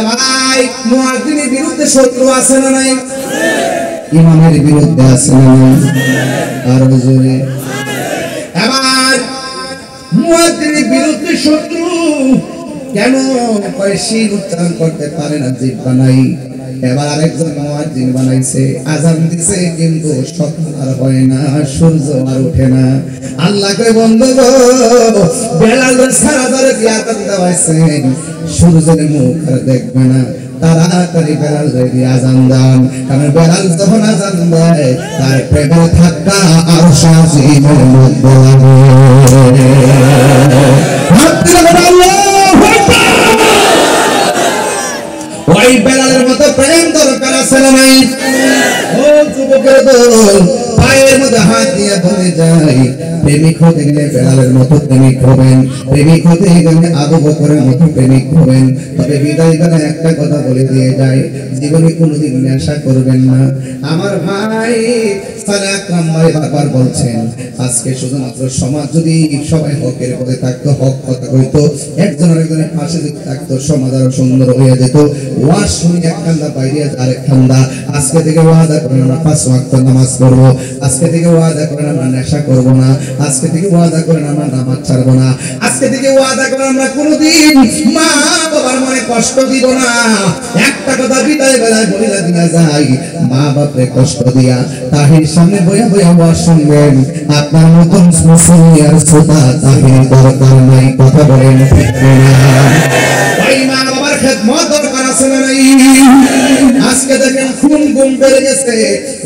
ভাই মুয়াজ্জিনের বিরুদ্ধে শত্রু আছে না নাই ইমামের বিরুদ্ধে আছে না নাই আর জোরে এবার মুয়াজ্জিনের বিরুদ্ধে শত্রু কেন কয়সি উচ্চারণ করতে পারে না জিহ্বা নাই এবার আরেকজন মুয়াজ্জিন বানাইছে আযান দিছে কিন্তু সকাল আর হয় না সূর্য আর ওঠে না আল্লাহ কয় বন্ধু গো বেলাল সারা ধরে কি আযান দেওয়াইছে সূর্যের মুখ আর দেখবে না তাড়াতাড়ি বেলাল রে আযান দান কারণ বেলাল যখন আযান দেয় তার প্রেমের ধাক্কা আর শাজিমের মধ্যে লাগে হাত দিলে আল্লাহু আকবার ওই বেলালের মতো প্রেম দরকার আছে না নাই ও যুবকের দল পায়ের মধ্যে হাত দিয়ে বলে যায় প্রেমিক হতে গেলে বেলালের মতো প্রেমিক হবেন প্রেমিক হতে গেলে আবু বকরের মতো প্রেমিক হবেন তবে বিদায় করে একটা কথা বলে দিয়ে যায় জীবনে কোনোদিন নেশা করবেন না আমার ভাই সালে আকরাম ভাই বারবার বলছেন আজকে শুধুমাত্র সমাজ যদি সবাই হকের পথে থাকতো হক কথা কইতো একজন আরেকজনের পাশে যদি থাকতো সমাজ আরো সুন্দর হয়ে যেত ওয়াজ শুনি এক খান্দা বাইরে আরেক খান্দা আজকে থেকে ওয়াদা করেন আমরা 5 ওয়াক্ত নামাজ পড়ব আজকে থেকে ওয়াদা করেন আমরা নেশা করব না আজকে থেকে ওয়াদা করেন আমরা নামাজ ছাড়ব না আজকে থেকে ওয়াদা করেন আমরা কোনোদিন মা বাবার মনে কষ্ট দিব না একটা কথা বিদায় বেলায় বলিলা দিয়া যাই মা বাপরে কষ্ট দিয়া তাহির সামনে বইয়া বইয়া ওয়াজ শুনবেন আপনার মতন মুসলিম আর শ্রোতা তাহির দরকার নাই কথা বলেন ঠিক না ওই মা বাবার খেদমত দরকার আছে না নাই আজকে দেখেন খুন গুম বেড়ে গেছে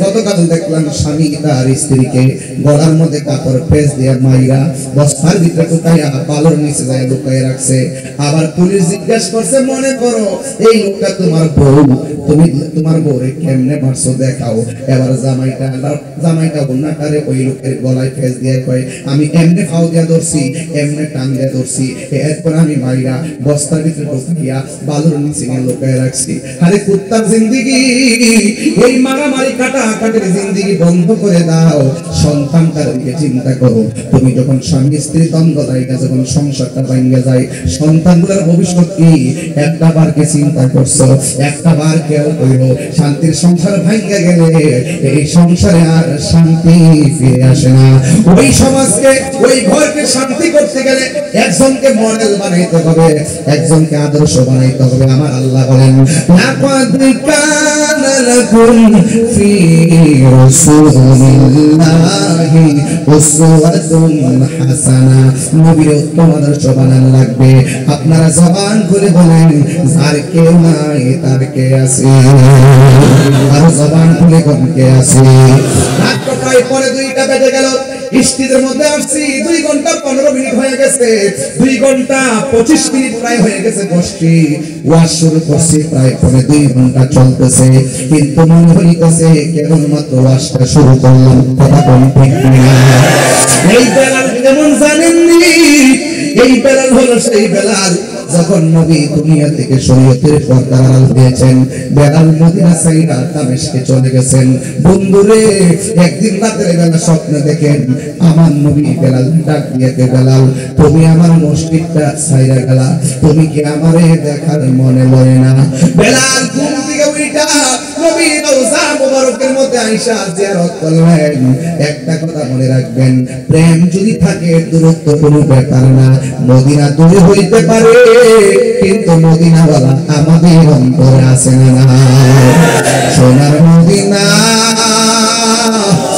গতকাল দেখলাম স্বামী তার স্ত্রীকে গলার মধ্যে কাপড় পেঁচ দিয়ে মাইরা বস্তার ভিতরে ঢুকাইয়া পালর নিচে যায় লুকায় রাখছে আবার পুলিশ জিজ্ঞাসা করছে মনে করো এই লোকটা তোমার বউ তুমি তোমার বউরে কেমনে মারছো দেখাও এবার জামাইটা বন্যাটারে ওই লোকের গলায় পেঁচ দিয়ে কয় আমি এমনে ফাও দিয়া ধরছি এমনে টান দিয়া ধরছি এরপর আমি মাইরা বস্তার ভিতরে ঢুকাইয়া বালুর নিচে লুকায় রাখছি আরে কুত্তার জিন্দেগি এই মারামারি কাটাকাটির জিন্দেগি বন্ধ করে দাও সন্তানটার দিকে চিন্তা করো তুমি যখন স্বামী স্ত্রী দ্বন্দ্ব জায়গা যখন সংসারটা ভাঙে যায় সন্তানগুলোর ভবিষ্যৎ কি একটা বারকে চিন্তা করছো একটা বার কেউ কইরো শান্তির সংসার ভাঙে গেলে এই সংসারে আর শান্তি ফিরে আসে না ওই সমাজকে ওই ঘরকে শান্তি করতে গেলে একজনকে মডেল বানাইতে হবে একজনকে আদর্শ বানাইতে হবে আমার আল্লাহ বলেন লাকাদ কানা লাকুম ফি রাসূলিল্লাহি উসওয়াতুন হাসানা। নবীর উত্তম আদর্শ বানানো লাগবে। আপনারা জবান খুলে বলেন, যার কেউ নাই তার কে আছে? আর জবান খুলে কোন কে আছে? রাত প্রায় পরে 2টা বেজে গেল। স্টেজের মধ্যে আসছি 2 ঘন্টা 15 মিনিট হয়ে গেছে, 2 ঘন্টা 25 মিনিট প্রায় হয়ে গেছে। বসছি, ওয়াজ শুরু করছি, প্রায় 2 ঘন্টা চলতেছে, কিন্তু মনে হইতেছে কেবলমাত্র ওয়াজটা শুরু করলাম। কথা কোন ঠিক না? এই বেলাল যেমন জানেননি, এই বেলাল হলো সেই বেলাল যখন নবী দুনিয়া থেকে শরীয়তের পর্দা আড়াল দিয়েছেন। বেলাল মদিনা সাইরা দামেস্কে চলে গেছেন। বন্ধুরে, একদিন রাতের বেলা স্বপ্নে দেখেন আমার নবী বেলাল ডাক দিয়েছে, বেলাল তুমি আমার মসজিদটা সাইরা গেলা, তুমি কি আমারে দেখার মনে লয় না? বেলাল ঘুম থেকে উঠা নবীর রওজা মুবারকের মধ্যে আয়েশা জিয়ারত করলেন। একটা কথা মনে রাখবেন, প্রেম যদি থাকে দূরত্ব কোনো ব্যাপার না। মদিনা দূরে হইতে পারে, কিন্তু মদিনাওয়ালা আমাদের অন্তরে আছে না? সোনার মদিনা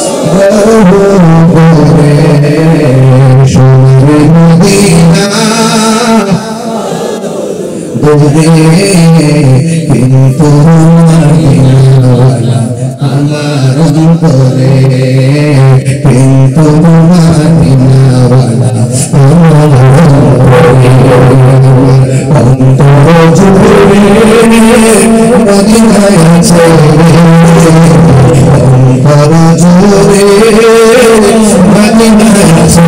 সোনার মদিনা দূরে, কিন্তু মদিনাওয়ালা আমার অন্তরে, কিন্তু মদিনাওয়ালা আমার অন্তর জুড়ে মদিনায় আছে, অন্তর জুড়ে মদিনায় আছে।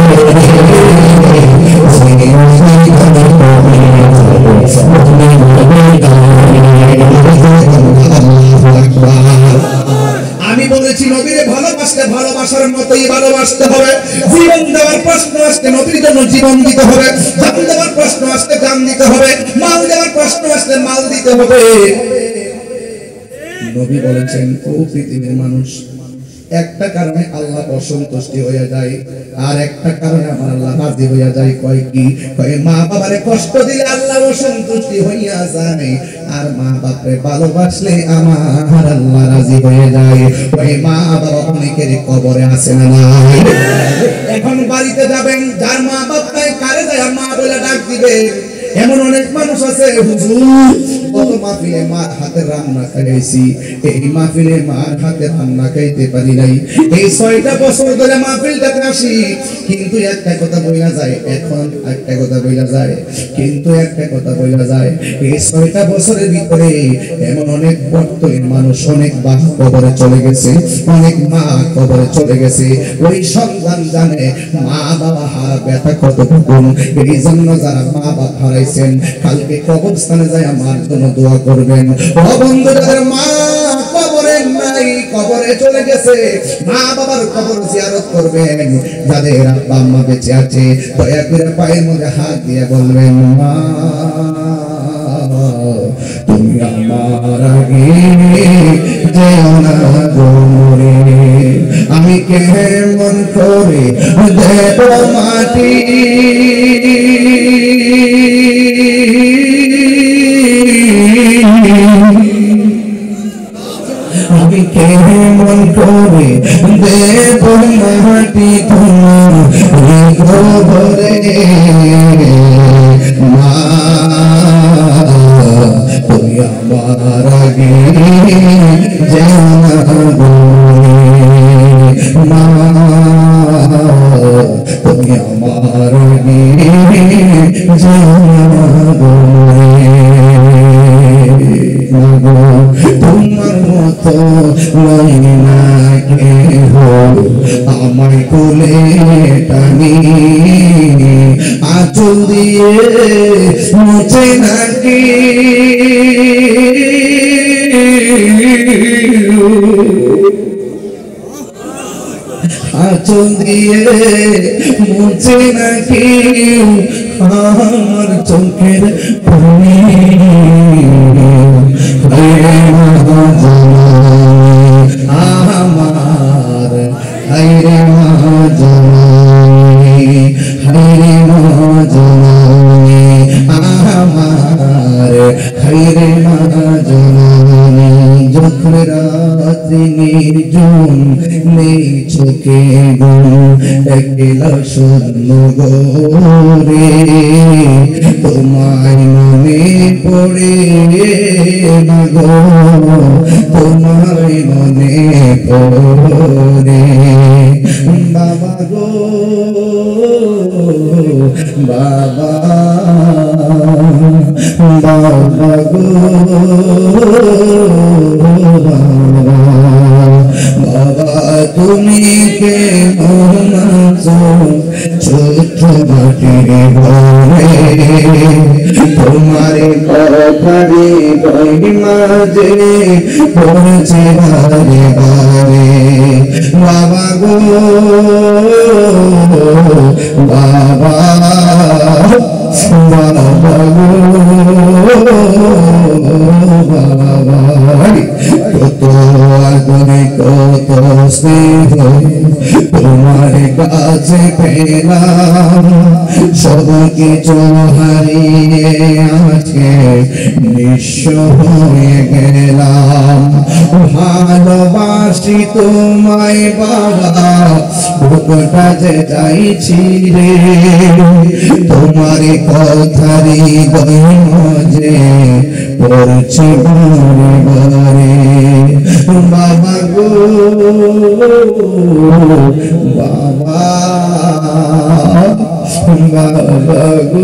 আমি বলেছি নবীরে ভালোবাসতে ভালোবাসার মতোই ভালোবাসতে হবে। জীবন দেওয়ার প্রশ্ন আসতে নবীর জন্য জীবন দিতে হবে, জান দেওয়ার প্রশ্ন আসতে জান দিতে হবে, মাল দেওয়ার প্রশ্ন আসতে মাল দিতে হবে। নবী বলেছেন, ও পৃথিবীর মানুষ, একটা কারণে আল্লাহ অসন্তুষ্টি হয়ে যায়, আর একটা কারণে আমার আল্লাহ রাজি হইয়া যায়। কয় কি? কয় মা বাবারে কষ্ট দিলে আল্লাহ অসন্তুষ্টি হইয়া যায়, আর মা বাপরে ভালোবাসলে আমার আল্লাহ রাজি হয়ে যায়। কয় মা বাবা অনেকেরই কবরে আছে না নাই? এখন বাড়িতে যাবেন, যার মা বাপ নাই, কারে যায় মা বলে ডাক দিবে। এমন অনেক মানুষ আছে, হুজুর কত মাহফিলে মার হাতের রান্না খাইছি, এই মাহফিলে মার হাতের রান্না খাইতে পারি নাই। এই 6টা বছর ধরে মাহফিলটাতে আসি, কিন্তু একটা কথা বইলা যায়, এখন একটা কথা বইলা যায়, কিন্তু একটা কথা বইলা যায়, এই 6টা বছরের ভিতরে এমন অনেক বর্তমান মানুষ, অনেক বাপ কবরে চলে গেছে, অনেক মা কবরে চলে গেছে। ওই সন্তান জানে মা বাবা হারা ব্যথা কতটুকু। এই জন্য যারা মা বাবা হারাইছেন, কালকে কবরস্থানে যায় আমার জন্য দোয়া করবেন। ও বন্ধু, যাদের মা কবরে নাই, কবরে চলে গেছে, মা বাবার কবর জিয়ারত করবেন। যাদের আব্বা আম্মা বেঁচে আছে, দয়া করে পায়ের মধ্যে হাত দিয়ে বলবেন, মা তুমি আমার আগে যেও না গো মরে, আমি কেমন করে দেব মাটি, আমি কেমন করে দেব মাটি তোমার ঘরে, মা তুমি আমার আগে যেও না গো, মা তুমি আমার আগে যেও না গো। তোমার মতো লয় না কেহ আমায় কোলে টানি, আঁচল দিয়ে মুছে নাকি, আঁচল দিয়ে মুছে নাকি আমার চোখের পানি। আমার হায়রে মা জননী, হায়রে মা জননী, আমার হায়রে মা জননী, যখন নেই চোখে ঘুম একলা শূন্য গোরে তোমায় মনে পড়ে গো তোমায় মনে পড়ে বাবা গো বাবা বাবা গো বাবা তুমি কে মহামাছো ছোট মাটির ঘরে তোমার কথারে বই মাঝে পড়ছে বারে বারে বাবা গো বাবা বাবা গো কত আগুনে কত স্নেহ তোমার কাছে পেলাম সব কিছু হারিয়ে আজকে নিঃস্ব হয়ে গেলাম ভালোবাসি তোমায় বাবা বুকটা যে চাইছি রে তোমার কথারি গঞ্জে পড়ছে বারে বারে বাবা গো বাবা বাবা গো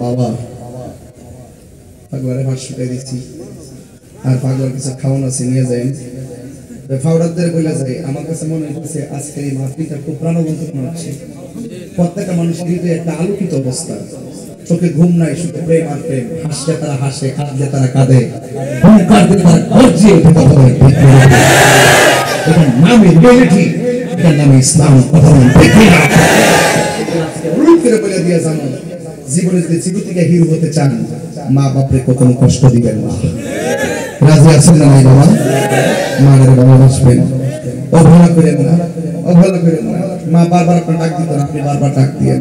বাবা পাগলারে ভাত শুকাই দিচ্ছি আর পাগলার কিছু খাওয়ানো আছে নিয়ে যাই ফাউডারদের বলে যায় আমার কাছে মনে হচ্ছে আজকের এই মাহফিলটা খুব প্রাণবন্ত মনে হচ্ছে প্রত্যেকটা মানুষের হৃদয়ে একটা আলোকিত অবস্থা চোখে ঘুম নাই শুধু প্রেম আর প্রেম হাসলে তারা হাসে কাঁদলে তারা কাঁদে হুঙ্কার দিয়ে তারা গর্জিয়ে ওঠে কথা বলে এটার নামে রিয়েলিটি এটার নামে ইসলাম কথা বলে অনুরোধ করে বলে দিয়ে জানো জীবনে যদি জীবন থেকে হিরো হতে চান মা বাপরে কখনো কষ্ট দিবেন না রাজি আছেন না নাই বাবা মায়ের ভালোবাসবেন অবহেলা করেন না মা বারবার আপনার ডাক দিতেন আপনি বারবার ডাক দিয়ে